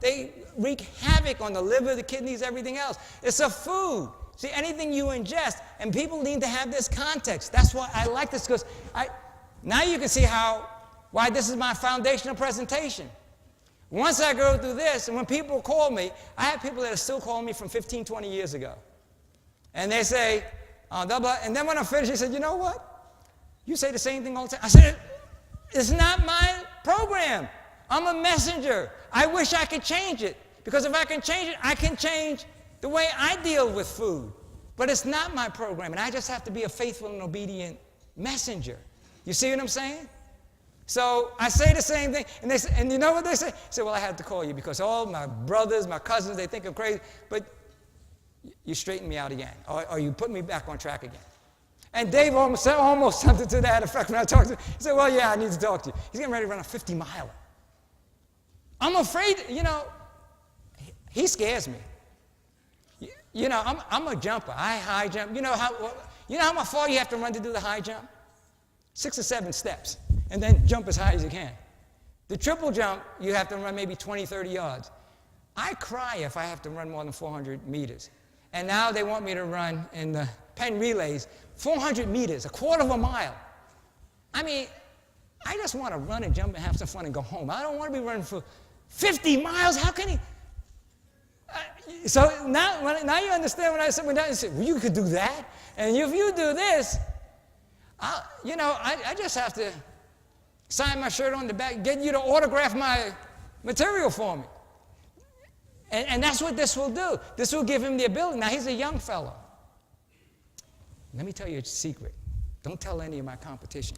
They wreak havoc on the liver, the kidneys, everything else. It's a food. See, anything you ingest, and people need to have this context. That's why I like this, because now you can see why this is my foundational presentation. Once I go through this, and when people call me, I have people that are still calling me from 15, 20 years ago. And they say, and then when I'm finished, they said, "You know what? You say the same thing all the time." I said, "It's not my program. I'm a messenger. I wish I could change it. Because if I can change it, I can change the way I deal with food. But it's not my program, and I just have to be a faithful and obedient messenger. You see what I'm saying? So I say the same thing, and you know what they say? They say, well, I had to call you because all my brothers, my cousins, they think I'm crazy, but you straighten me out again, or you put me back on track again. And Dave almost said something to that effect when I talked to him. He said, well, yeah, I need to talk to you. He's getting ready to run a 50-miler. I'm afraid, he scares me. I'm a jumper. I high jump. You know how far you have to run to do the high jump? 6 or 7 steps, and then jump as high as you can. The triple jump, you have to run maybe 20, 30 yards. I cry if I have to run more than 400 meters. And now they want me to run in the Penn relays 400 meters, a quarter of a mile. I mean, I just want to run and jump and have some fun and go home. I don't want to be running for 50 miles. How can he? So now you understand when I said, well, you could do that. And if you do this, I just have to sign my shirt on the back, get you to autograph my material for me. And that's what this will do. This will give him the ability. Now, he's a young fellow. Let me tell you a secret. Don't tell any of my competition.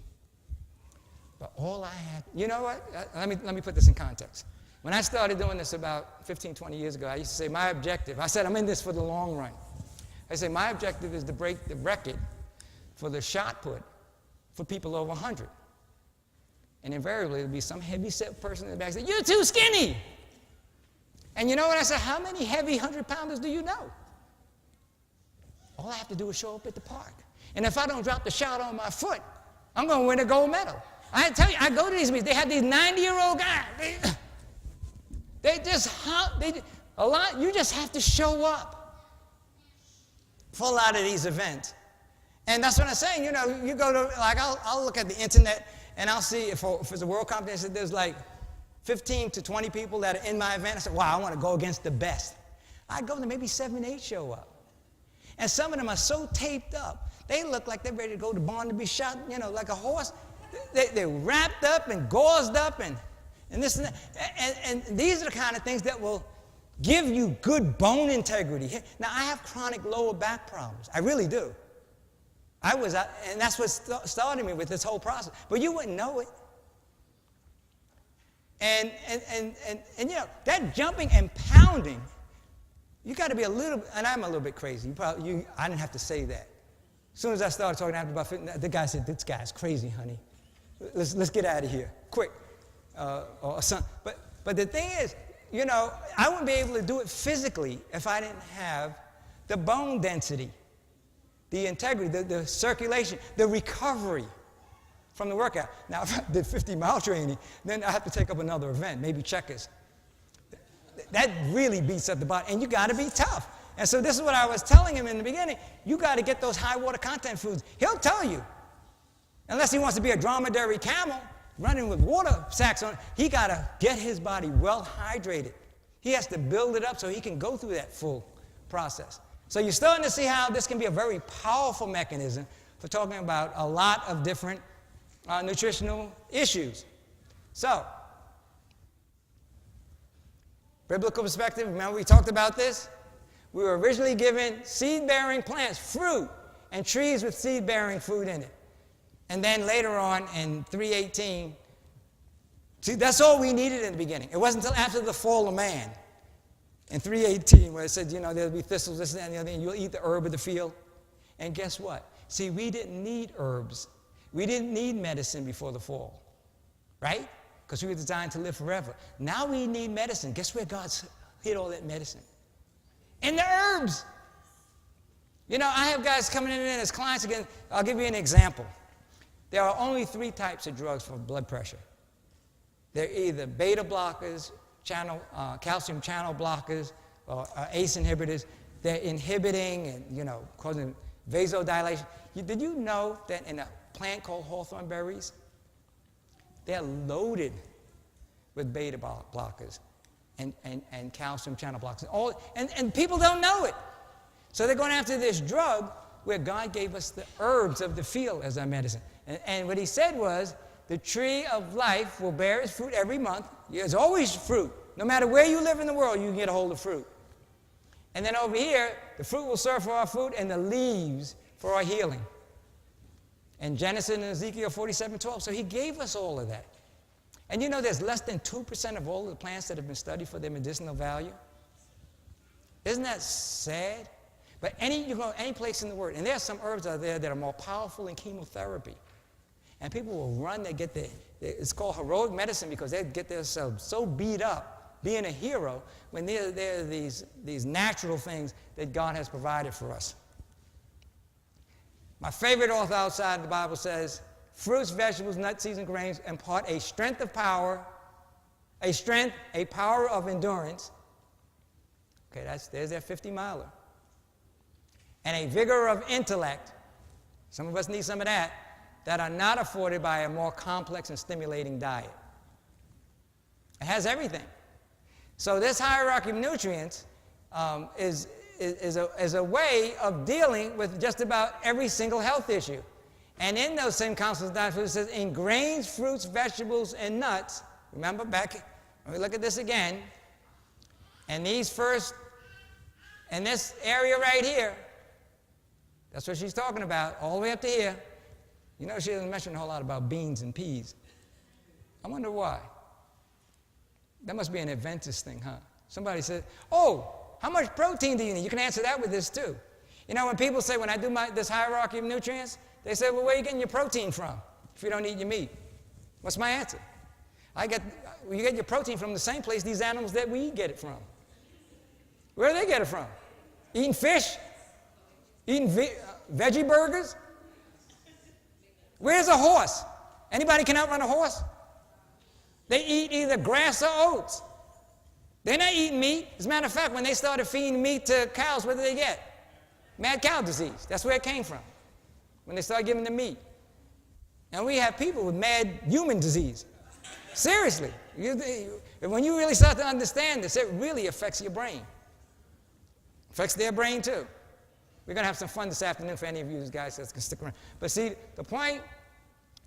But all I had, you know what? Let me put this in context. When I started doing this about 15, 20 years ago, I used to say my objective, I said I'm in this for the long run. I say my objective is to break the record for the shot put for people over 100. And invariably, there'll be some heavy-set person in the back say, you're too skinny. And you know what I said? How many heavy 100-pounders do you know? All I have to do is show up at the park. And if I don't drop the shot on my foot, I'm going to win a gold medal. I tell you, I go to these meetings. They have these 90-year-old guys. You just have to show up for a lot of these events. And that's what I'm saying. You go to, I'll look at the internet and I'll see if it's a world competition, there's like 15 to 20 people that are in my event. I say, wow, I want to go against the best. I go there, maybe 7, 8 show up. And some of them are so taped up, they look like they're ready to go to barn to be shot, like a horse. They're wrapped up and gauzed up and this and that. And these are the kind of things that will give you good bone integrity. Now, I have chronic lower back problems. I really do. And that's what started me with this whole process. But you wouldn't know it. And that jumping and pounding, you got to be a little, and I'm a little bit crazy. I didn't have to say that. As soon as I started talking about fitness, the guy said, this guy's crazy, honey. Let's get out of here, quick. But the thing is, I wouldn't be able to do it physically if I didn't have the bone density, the integrity, the circulation, the recovery from the workout. Now, if I did 50-mile training, then I have to take up another event, maybe checkers. That really beats up the body, and you got to be tough. And so this is what I was telling him in the beginning. You got to get those high water content foods. He'll tell you, unless he wants to be a dromedary camel running with water sacks on, he got to get his body well hydrated. He has to build it up so he can go through that full process. So you're starting to see how this can be a very powerful mechanism for talking about a lot of different nutritional issues. So, biblical perspective, remember we talked about this? We were originally given seed-bearing plants, fruit, and trees with seed-bearing fruit in it. And then later on in 3:18, see, that's all we needed in the beginning. It wasn't until after the fall of man, in 3:18, where it said, there'll be thistles, this and that, and the other thing, you'll eat the herb of the field. And guess what? See, we didn't need herbs. We didn't need medicine before the fall, right? Because we were designed to live forever. Now we need medicine. Guess where God's hid all that medicine? In the herbs. I have guys coming in as clients again. I'll give you an example. There are only 3 types of drugs for blood pressure. They're either beta blockers, calcium channel blockers, or ACE inhibitors. They're inhibiting and, causing vasodilation. Did you know that in a plant called hawthorn berries, they're loaded with beta blockers and calcium channel blockers. And people don't know it. So they're going after this drug where God gave us the herbs of the field as our medicine. And what he said was, the tree of life will bear its fruit every month. There's always fruit. No matter where you live in the world, you can get a hold of fruit. And then over here, the fruit will serve for our food and the leaves for our healing. And Genesis and Ezekiel 47:12. So he gave us all of that. And you know there's less than 2% of all the plants that have been studied for their medicinal value? Isn't that sad? But you go any place in the world, and there are some herbs out there that are more powerful than chemotherapy. And people will run, it's called heroic medicine because they get themselves so beat up being a hero when there are these natural things that God has provided for us. My favorite author outside the Bible says, fruits, vegetables, nuts, seeds, and grains impart a strength of power, a power of endurance. Okay, there's that 50-miler. And a vigor of intellect. Some of us need some of that are not afforded by a more complex and stimulating diet. It has everything. So this hierarchy of nutrients is a way of dealing with just about every single health issue. And in those same councils, it says, in grains, fruits, vegetables, and nuts, remember back, let me look at this again, and these first, in this area right here, that's what she's talking about, all the way up to here. You know, she doesn't mention a whole lot about beans and peas. I wonder why. That must be an Adventist thing, huh? Somebody said, oh, how much protein do you need? You can answer that with this, too. You know, when people say, when I do this hierarchy of nutrients, they say, well, where are you getting your protein from if you don't eat your meat? What's my answer? You get your protein from the same place these animals that we eat get it from. Where do they get it from? Eating fish? Eating veggie burgers? Where's a horse? Anybody can outrun a horse? They eat either grass or oats. They're not eating meat. As a matter of fact, when they started feeding meat to cows, what did they get? Mad cow disease. That's where it came from, when they started giving them meat. And we have people with mad human disease. Seriously. When you really start to understand this, it really affects your brain. Affects their brain, too. We're going to have some fun this afternoon for any of you guys that can stick around. But see, the point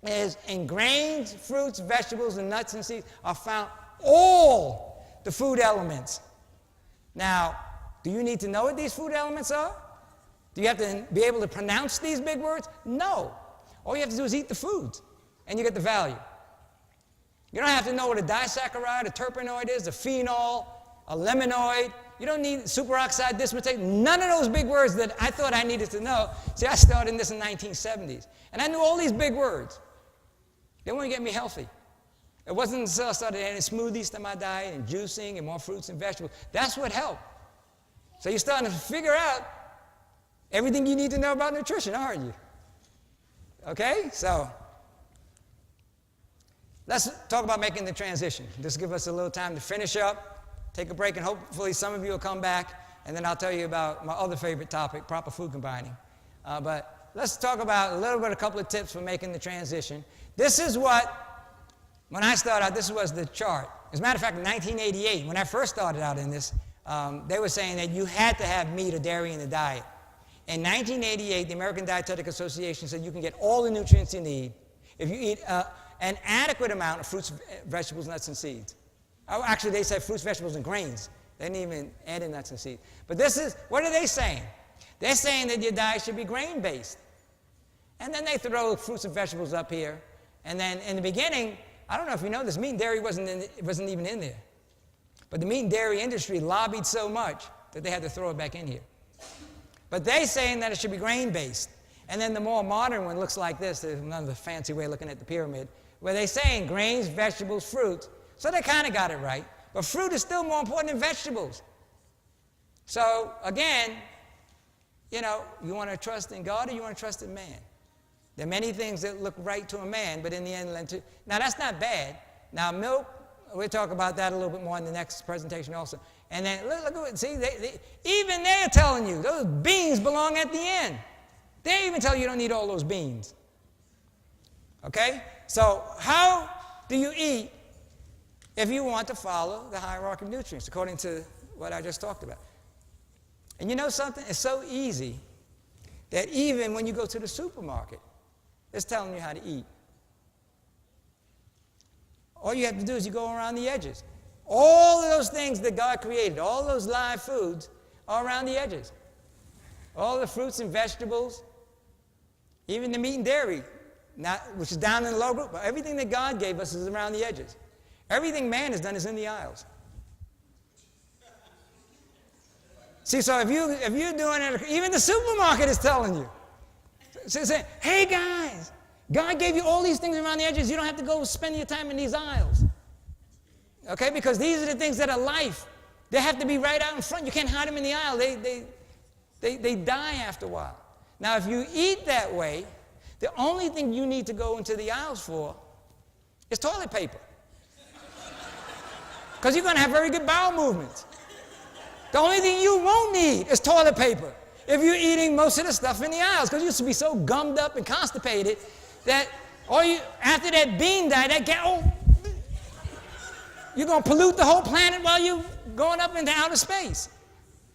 is, in grains, fruits, vegetables, and nuts and seeds are found all the food elements. Now, do you need to know what these food elements are? Do you have to be able to pronounce these big words? No. All you have to do is eat the foods, and you get the value. You don't have to know what a disaccharide, a terpenoid is, a phenol, a lemanoid. You don't need superoxide dismutase. None of those big words that I thought I needed to know. See, I started in this in the 1970s, and I knew all these big words. They wouldn't get me healthy. It wasn't until I started adding smoothies to my diet and juicing and more fruits and vegetables. That's what helped. So you're starting to figure out everything you need to know about nutrition, aren't you? Okay? So let's talk about making the transition. Just give us a little time to finish up, take a break, and hopefully some of you will come back, and then I'll tell you about my other favorite topic, proper food combining. But let's talk about a couple of tips for making the transition. This is what, when I started out, this was the chart. As a matter of fact, in 1988, when I first started out in this, they were saying that you had to have meat or dairy in the diet. In 1988, the American Dietetic Association said you can get all the nutrients you need if you eat an adequate amount of fruits, vegetables, nuts, and seeds. Oh, actually, they said fruits, vegetables, and grains. They didn't even add in nuts and seeds. But what are they saying? They're saying that your diet should be grain-based. And then they throw fruits and vegetables up here. And then in the beginning, I don't know if you know this, meat and dairy wasn't even in there. But the meat and dairy industry lobbied so much that they had to throw it back in here. But they're saying that it should be grain-based. And then the more modern one looks like this. There's another fancy way of looking at the pyramid, where they're saying grains, vegetables, fruits. So they kind of got it right. But fruit is still more important than vegetables. So, again, you want to trust in God or you want to trust in man? There are many things that look right to a man, but in the end, now that's not bad. Now, milk, we'll talk about that a little bit more in the next presentation also. And then, look at it, see, even they're telling you those beans belong at the end. They even tell you don't need all those beans. Okay? So, how do you eat if you want to follow the hierarchy of nutrients, according to what I just talked about? And you know something? It's so easy that even when you go to the supermarket, it's telling you how to eat. All you have to do is you go around the edges. All of those things that God created, all those live foods, are around the edges. All the fruits and vegetables, even the meat and dairy, which is down in the low group, but everything that God gave us is around the edges. Everything man has done is in the aisles. See, so if you're doing it, even the supermarket is telling you. So saying, hey guys, God gave you all these things around the edges. You don't have to go spend your time in these aisles. Okay, because these are the things that are life. They have to be right out in front. You can't hide them in the aisle. They die after a while. Now, if you eat that way, the only thing you need to go into the aisles for is toilet paper. Because you're going to have very good bowel movements. The only thing you won't need is toilet paper if you're eating most of the stuff in the aisles. Because you used to be so gummed up and constipated that after that bean diet, you're going to pollute the whole planet while you're going up into outer space.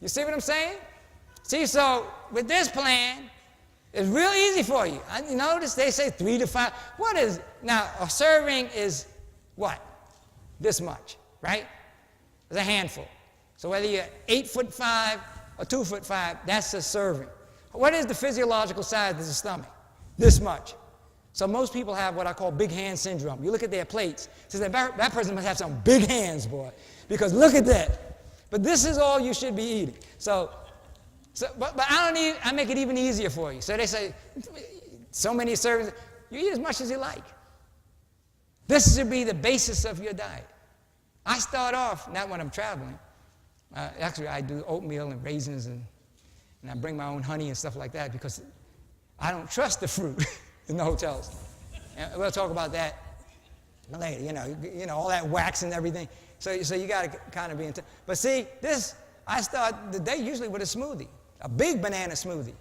You see what I'm saying? See, so with this plan, it's real easy for you. You notice they say 3 to 5. Now, a serving is what? This much, right? It's a handful. So whether you're 8'5" or 2'5", that's a serving. What is the physiological size of the stomach? This much. So most people have what I call big hand syndrome. You look at their plates, says that person must have some big hands, boy, because look at that. But this is all you should be eating. But I make it even easier for you. So they say, so many servings, you eat as much as you like. This should be the basis of your diet. I start off, not when I'm traveling. Actually, I do oatmeal and raisins, and I bring my own honey and stuff like that because I don't trust the fruit in the hotels. And we'll talk about that later. You know all that wax and everything. So you got to kind of be into. But see, I start the day usually with a smoothie, a big banana smoothie.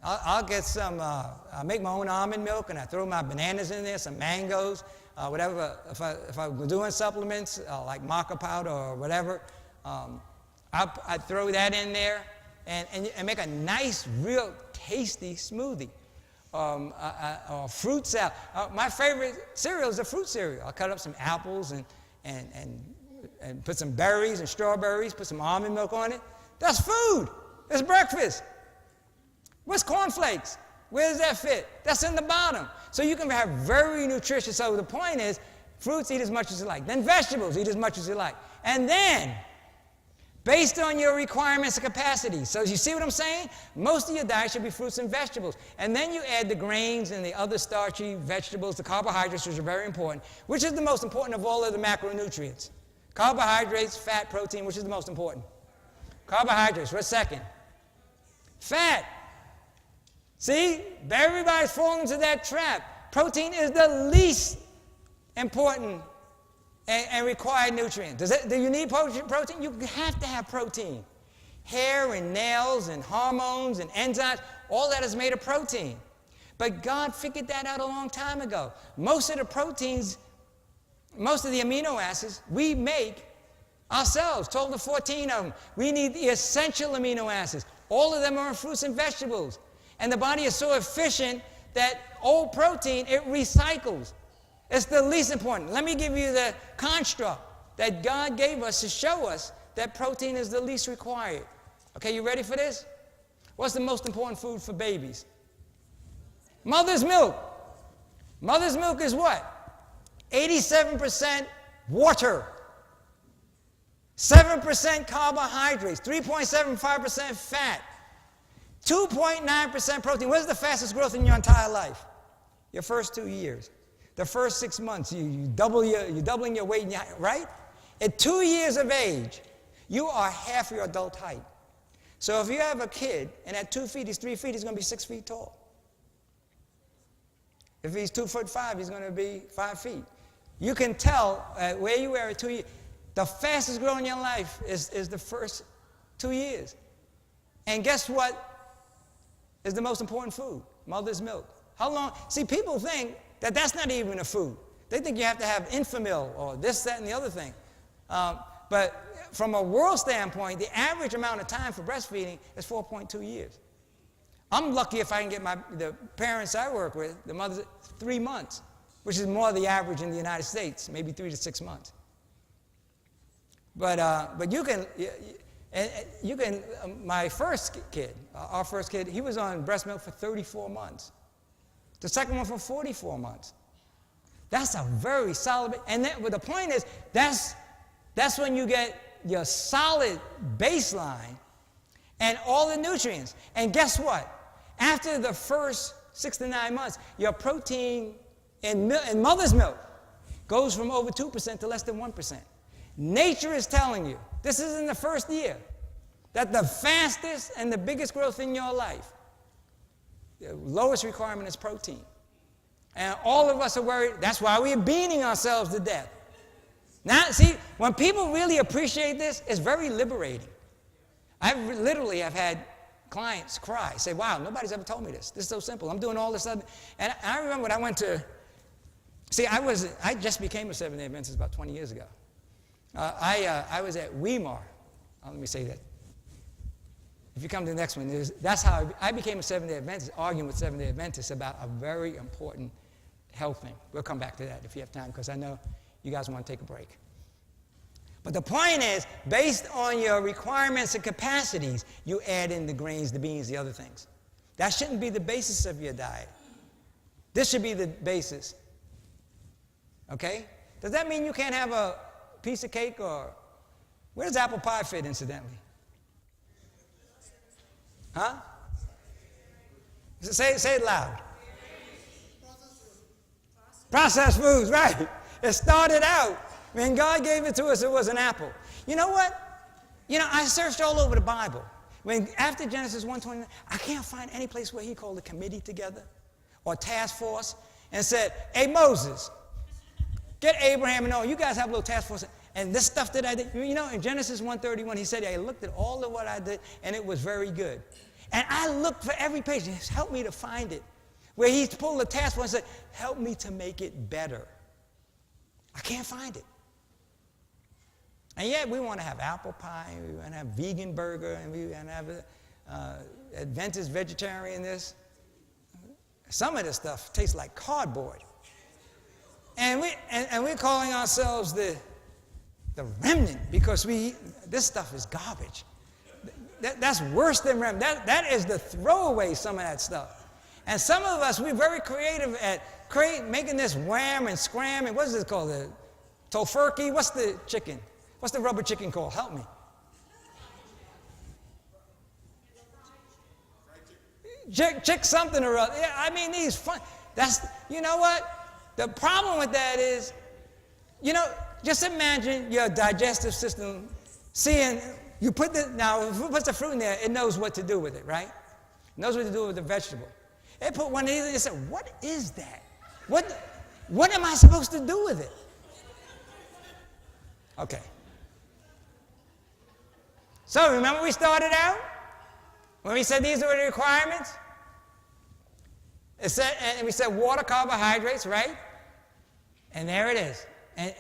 I'll get some. I make my own almond milk, and I throw my bananas in there, some mangoes, whatever. If I'm doing supplements like maca powder or whatever. I throw that in there and make a nice, real tasty smoothie. Or fruit salad. My favorite cereal is a fruit cereal. I cut up some apples and put some berries and strawberries, put some almond milk on it. That's food. It's breakfast. What's cornflakes? Where does that fit? That's in the bottom. So you can have very nutritious. So the point is, fruits, eat as much as you like. Then vegetables, eat as much as you like. And then, based on your requirements and capacity. So you see what I'm saying? Most of your diet should be fruits and vegetables. And then you add the grains and the other starchy vegetables, the carbohydrates, which are very important. Which is the most important of all of the macronutrients? Carbohydrates, fat, protein, which is the most important? Carbohydrates, what's second? Fat. See? Everybody's falling into that trap. Protein is the least important and required nutrient. Do you need protein? You have to have protein. Hair and nails and hormones and enzymes, all that is made of protein. But God figured that out a long time ago. Most of the proteins, most of the amino acids, we make ourselves, 12 to 14 of them. We need the essential amino acids. All of them are in fruits and vegetables. And the body is so efficient that old protein, it recycles. It's the least important. Let me give you the construct that God gave us to show us that protein is the least required. Okay, you ready for this? What's the most important food for babies? Mother's milk. Mother's milk is what? 87% water, 7% carbohydrates, 3.75% fat, 2.9% protein. What is the fastest growth in your entire life? Your first 2 years. The first 6 months, you're doubling your weight, right? At 2 years of age, you are half your adult height. So if you have a kid, and at 2 feet, he's 3 feet, he's going to be 6 feet tall. If he's 2'5", he's going to be 5 feet. You can tell where you are at 2 years. The fastest growth in your life is the first 2 years. And guess what is the most important food? Mother's milk. How long? See, people think that that's not even a food. They think you have to have Infamil or this, that, and the other thing. But from a world standpoint, the average amount of time for breastfeeding is 4.2 years. I'm lucky if I can get the parents I work with, the mothers, 3 months, which is more the average in the United States, maybe 3 to 6 months. But you can, And you can, my first kid, our first kid, he was on breast milk for 34 months. The second one for 44 months. That's a very solid, and then, but the point is, that's when you get your solid baseline and all the nutrients. And guess what? After the first 6 to 9 months, your protein in mother's milk goes from over 2% to less than 1%. Nature is telling you, this is in the first year, that the fastest and the biggest growth in your life, the lowest requirement is protein. And all of us are worried. That's why we're beating ourselves to death. Now, see, when people really appreciate this, it's very liberating. I literally have had clients cry, say, wow, nobody's ever told me this. This is so simple. I'm doing all this stuff. And I remember when I went to, see, I just became a Seventh-day Adventist about 20 years ago. I was at Weimar. Let me say that. If you come to the next one, that's how I became a Seventh-day Adventist, arguing with Seventh-day Adventists about a very important health thing. We'll come back to that if you have time, because I know you guys want to take a break. But the point is, based on your requirements and capacities, you add in the grains, the beans, the other things. That shouldn't be the basis of your diet. This should be the basis. Okay? Does that mean you can't have a piece of cake, or where does apple pie fit, incidentally? Huh? Say it loud. Processed foods, right. It started out, when God gave it to us, it was an apple. You know what? I searched all over the Bible. After Genesis 1:29, I can't find any place where he called a committee together or task force and said, hey, Moses, get Abraham and all. You guys have a little task force. And this stuff that I did, in Genesis 1:31, he said, I looked at all of what I did, and it was very good. And I looked for every page. Just help me to find it. Where he pulled the task force and said, help me to make it better. I can't find it. And yet we want to have apple pie, we want to have vegan burger, and we want to have Adventist vegetarian this. Some of this stuff tastes like cardboard. And we're calling ourselves the remnant, because this stuff is garbage. That's worse than remnant. That is the throwaway, some of that stuff. And some of us, we're very creative at making this wham and scram, and what is this called? The tofurkey? What's the chicken? What's the rubber chicken called? Help me. Chick something or other. Yeah, I mean, these fun. You know what? The problem with that is, just imagine your digestive system seeing, if you put the fruit in there, it knows what to do with it, right? It knows what to do with the vegetable. They put one of these and they said, what is that? What am I supposed to do with it? Okay. So remember we started out? When we said these were the requirements? And we said water, carbohydrates, right? And there it is. And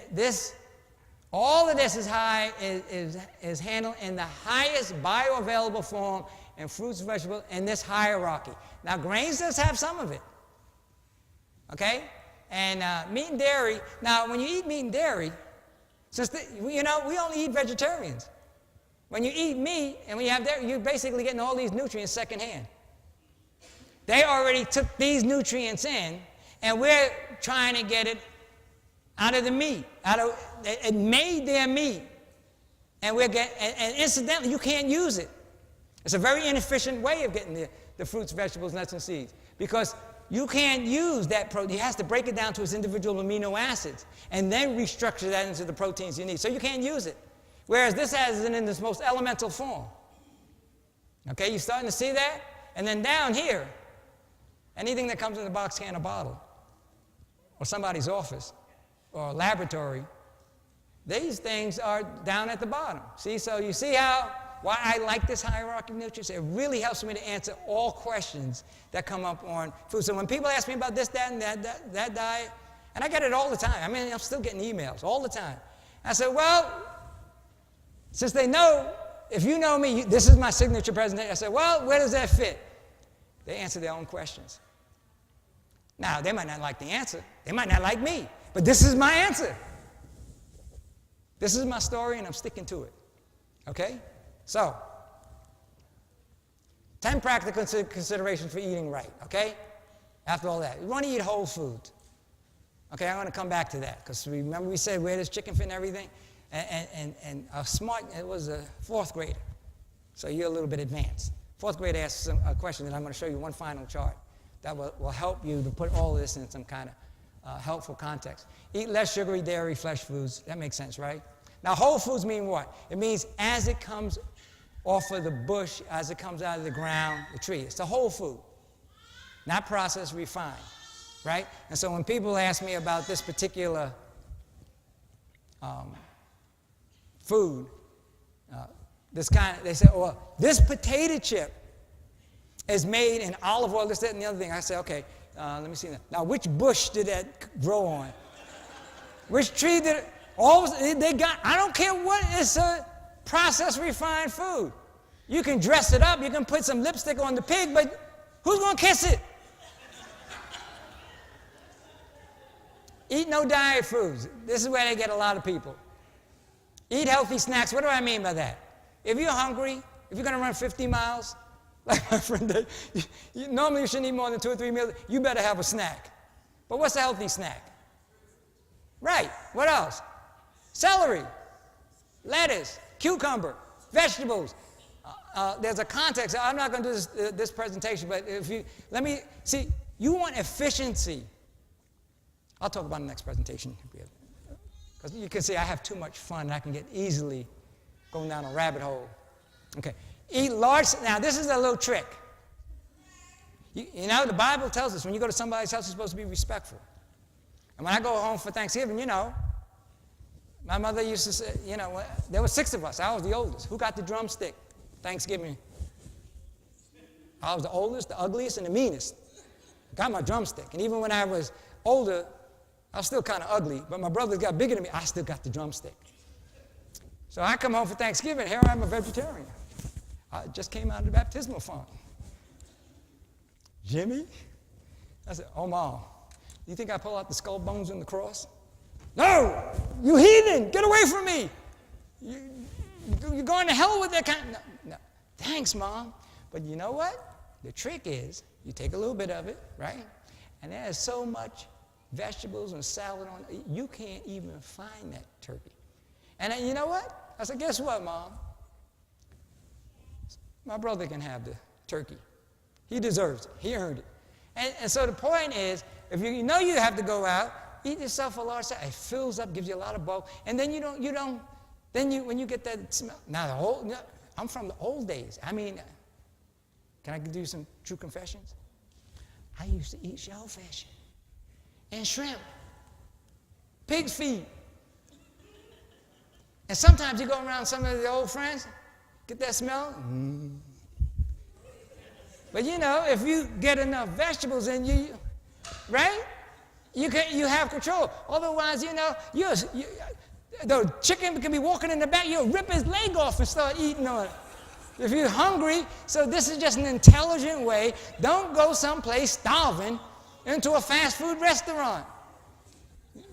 all of this is handled in the highest bioavailable form in fruits and vegetables in this hierarchy. Now, grains does have some of it. Okay? And meat and dairy. Now, when you eat meat and dairy, we only eat vegetarians. When you eat meat and when you have dairy, you're basically getting all these nutrients secondhand. They already took these nutrients in, and we're trying to get it out of the meat. It made their meat. And incidentally, you can't use it. It's a very inefficient way of getting the fruits, vegetables, nuts, and seeds. Because you can't use that protein. You have to break it down to its individual amino acids and then restructure that into the proteins you need. So you can't use it. Whereas this has it in its most elemental form. Okay, you starting to see that? And then down here, anything that comes in a box, can, or bottle, or somebody's office, or a laboratory, these things are down at the bottom. See, so you see why I like this hierarchy of nutrients? It really helps me to answer all questions that come up on food. So when people ask me about this, that, and that diet, and I get it all the time. I mean, I'm still getting emails all the time. I said, well, since they know, if you know me, this is my signature presentation. I said, well, where does that fit? They answer their own questions. Now, they might not like the answer. They might not like me. But this is my answer. This is my story, and I'm sticking to it. Okay? So, 10 practical considerations for eating right, okay? After all that, you want to eat whole foods. Okay, I'm going to come back to that, because remember we said where does chicken fit and everything? And a smart, it was a fourth grader, so you're a little bit advanced. Fourth grader asked a question that I'm going to show you one final chart that will help you to put all of this in some kind of helpful context. Eat less sugary, dairy, fresh foods. That makes sense, right? Now, whole foods mean what? It means as it comes off of the bush, as it comes out of the ground, the tree. It's a whole food, not processed, refined, right? And so when people ask me about this particular food, they say, well, this potato chip is made in olive oil, this, that, and the other thing. I say, okay, let me see that. Now, which bush did that grow on? Which tree did it? I don't care what, it's a processed, refined food. You can dress it up, you can put some lipstick on the pig, but who's going to kiss it? Eat no diet foods. This is where they get a lot of people. Eat healthy snacks. What do I mean by that? If you're hungry, if you're going to run 50 miles, like my friend did, normally you shouldn't eat more than 2 or 3 meals. You better have a snack. But what's a healthy snack? Right. What else? Celery, lettuce, cucumber, vegetables. There's a context. I'm not going to do this presentation, but you want efficiency. I'll talk about it in the next presentation. Because you can see I have too much fun and I can get easily going down a rabbit hole. Okay. Eat large. Now, this is a little trick. You know, the Bible tells us when you go to somebody's house, you're supposed to be respectful. And when I go home for Thanksgiving, my mother used to say, there were 6 of us. I was the oldest. Who got the drumstick? Thanksgiving. I was the oldest, the ugliest, and the meanest. Got my drumstick. And even when I was older, I was still kind of ugly, but my brothers got bigger than me. I still got the drumstick. So I come home for Thanksgiving. Here I'm a vegetarian. I just came out of the baptismal font. Jimmy? I said, oh, Mom, you think I pull out the skull bones and the cross? No! You heathen! Get away from me! You're going to hell with that kind of... No. Thanks, Mom. But you know what? The trick is, you take a little bit of it, right? And there's so much vegetables and salad on it, you can't even find that turkey. And then, you know what? I said, guess what, Mom? My brother can have the turkey. He deserves it. He earned it. And so the point is, if you know you have to go out, eat yourself a large salad. It fills up, gives you a lot of bulk, and then when you get that smell. Now, I'm from the old days. I mean, can I do some true confessions? I used to eat shellfish and shrimp, pig's feet. And sometimes you go around some of the old friends, get that smell? But if you get enough vegetables in you, right? You have control. Otherwise, the chicken can be walking in the back, you'll rip his leg off and start eating on it. If you're hungry, so this is just an intelligent way. Don't go someplace starving into a fast food restaurant.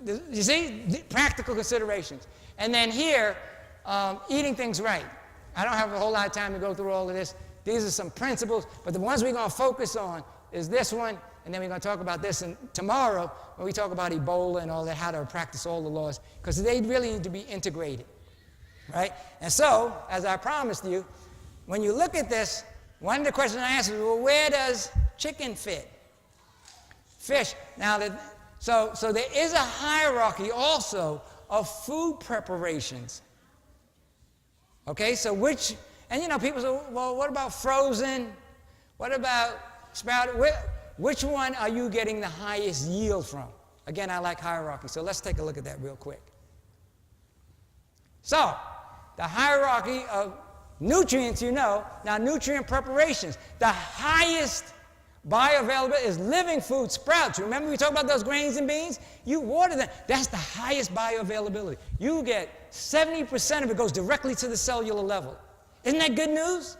You see, practical considerations. And then here, eating things right. I don't have a whole lot of time to go through all of this. These are some principles, but the ones we're going to focus on is this one, and then we're going to talk about this tomorrow when we talk about Ebola and all that, how to practice all the laws, because they really need to be integrated, right? And so, as I promised you, when you look at this, one of the questions I asked is, well, where does chicken fit? Fish. Now, so there is a hierarchy also of food preparations. Okay, so people say, well, what about frozen? What about sprouted? Which one are you getting the highest yield from? Again, I like hierarchy, so let's take a look at that real quick. So, the hierarchy of nutrients, now nutrient preparations. The highest bioavailability is living food, sprouts. Remember we talked about those grains and beans? You water them. That's the highest bioavailability. You get 70% of it goes directly to the cellular level. Isn't that good news?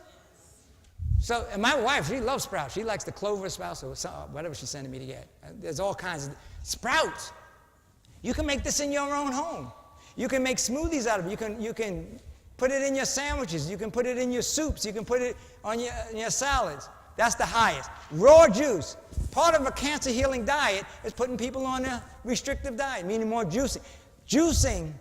So, and my wife, she loves sprouts. She likes the clover sprouts or whatever she's sending me to get. There's all kinds of sprouts. You can make this in your own home. You can make smoothies out of it. You can put it in your sandwiches. You can put it in your soups. You can put it on your salads. That's the highest. Raw juice. Part of a cancer healing diet is putting people on a restrictive diet, meaning more juicing. Juicing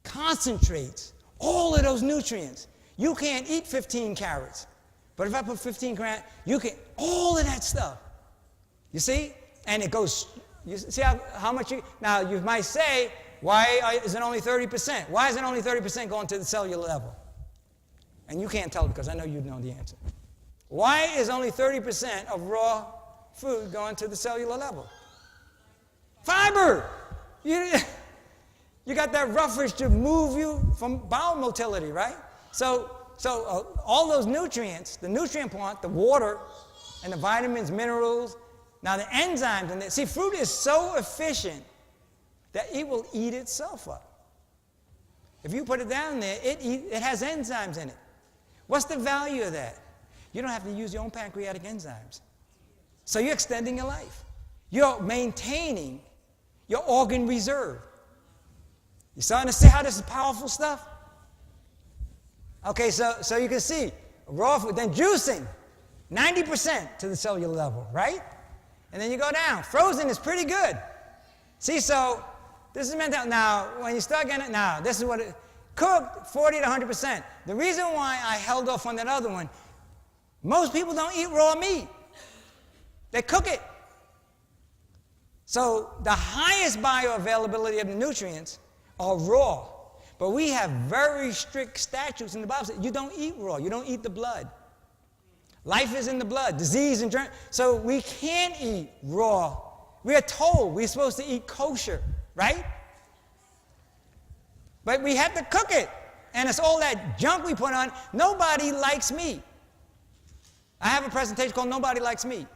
concentrates all of those nutrients. You can't eat 15 carrots. But if I put 15 carrots, you can, all of that stuff. You see? And it goes, you see how much you, now you might say, why is it only 30%? Why is it only 30% going to the cellular level? And you can't tell because I know you know the answer. Why is only 30% of raw food going to the cellular level? Fiber! You got that roughage to move you from bowel motility, right? So all those nutrients, the nutrient part, the water, and the vitamins, minerals, now the enzymes, and see, fruit is so efficient that it will eat itself up. If you put it down there, it has enzymes in it. What's the value of that? You don't have to use your own pancreatic enzymes. So you're extending your life. You're maintaining your organ reserve. You starting to see how this is powerful stuff? Okay, so you can see raw food, then juicing, 90% to the cellular level, right? And then you go down. Frozen is pretty good. See, so this is meant to, now, when you start getting it, now, this is what it, cooked, 40 to 100%. The reason why I held off on that other one, most people don't eat raw meat. They cook it. So the highest bioavailability of the nutrients are raw. But we have very strict statutes in the Bible. You don't eat raw. You don't eat the blood. Life is in the blood, disease and germ. So we can't eat raw. We are told we're supposed to eat kosher, right? But we have to cook it. And it's all that junk we put on. Nobody likes meat. I have a presentation called Nobody Likes Meat.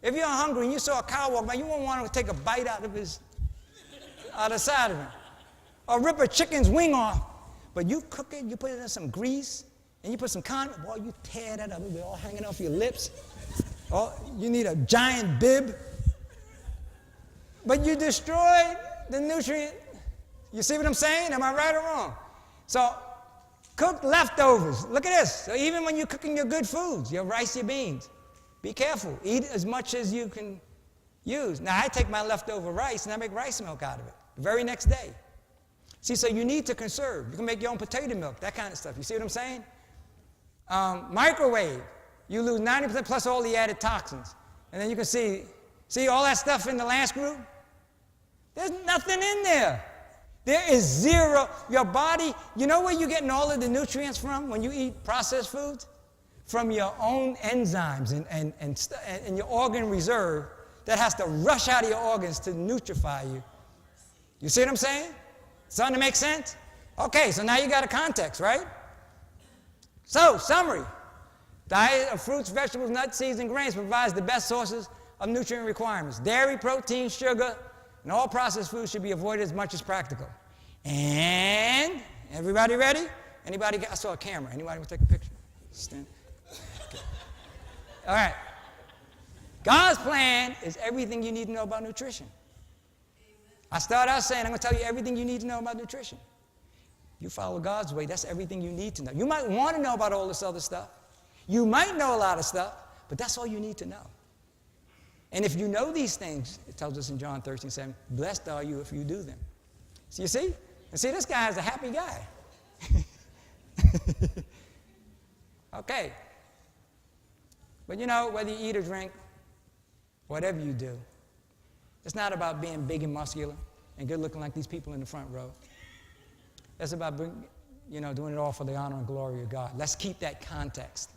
If you're hungry and you saw a cow walk by, you won't want to take a bite out of the side of him. Or rip a chicken's wing off. But you cook it, you put it in some grease, and you put some condiment, boy, you tear that up. It'll be all hanging off your lips. Or you need a giant bib. But you destroyed the nutrient. You see what I'm saying? Am I right or wrong? So, cooked leftovers. Look at this. So even when you're cooking your good foods, your rice, your beans, be careful. Eat as much as you can use. Now, I take my leftover rice and I make rice milk out of it the very next day. See, so you need to conserve. You can make your own potato milk, that kind of stuff. You see what I'm saying? Microwave. You lose 90% plus all the added toxins. And then you can see all that stuff in the last group? There's nothing in there. There is zero. Your body, you know where you're getting all of the nutrients from when you eat processed foods? From your own enzymes and your organ reserve that has to rush out of your organs to nutrify you. You see what I'm saying? Starting to make sense? Okay, so now you got a context, right? So, summary. Diet of fruits, vegetables, nuts, seeds, and grains provides the best sources of nutrient requirements. Dairy, protein, sugar, and all processed foods should be avoided as much as practical. And, everybody ready? Anybody, I saw a camera. Anybody want to take a picture? Stand. Okay. All right. God's plan is everything you need to know about nutrition. I start out saying, I'm going to tell you everything you need to know about nutrition. You follow God's way, that's everything you need to know. You might want to know about all this other stuff. You might know a lot of stuff, but that's all you need to know. And if you know these things, it tells us in John 13:7, blessed are you if you do them. So you see? And see, this guy is a happy guy. Okay. But you know, whether you eat or drink, whatever you do, it's not about being big and muscular and good looking like these people in the front row. It's about doing it all for the honor and glory of God. Let's keep that context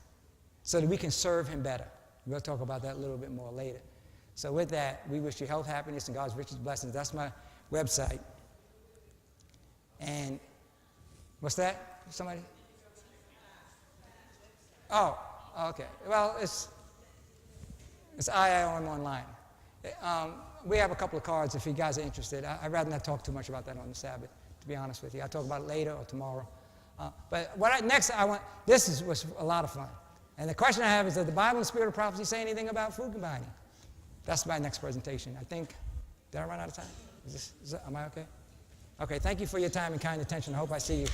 so that we can serve him better. We'll talk about that a little bit more later. So with that, we wish you health, happiness, and God's richest blessings. That's my website. And what's that? Somebody? Oh, okay. Well, it's IIOM online. We have a couple of cards if you guys are interested. I'd rather not talk too much about that on the Sabbath, to be honest with you. I'll talk about it later or tomorrow. But this was a lot of fun. And the question I have is, does the Bible and Spirit of Prophecy say anything about food combining? That's my next presentation. I think, did I run out of time? Am I okay? Okay, thank you for your time and kind attention. I hope I see you.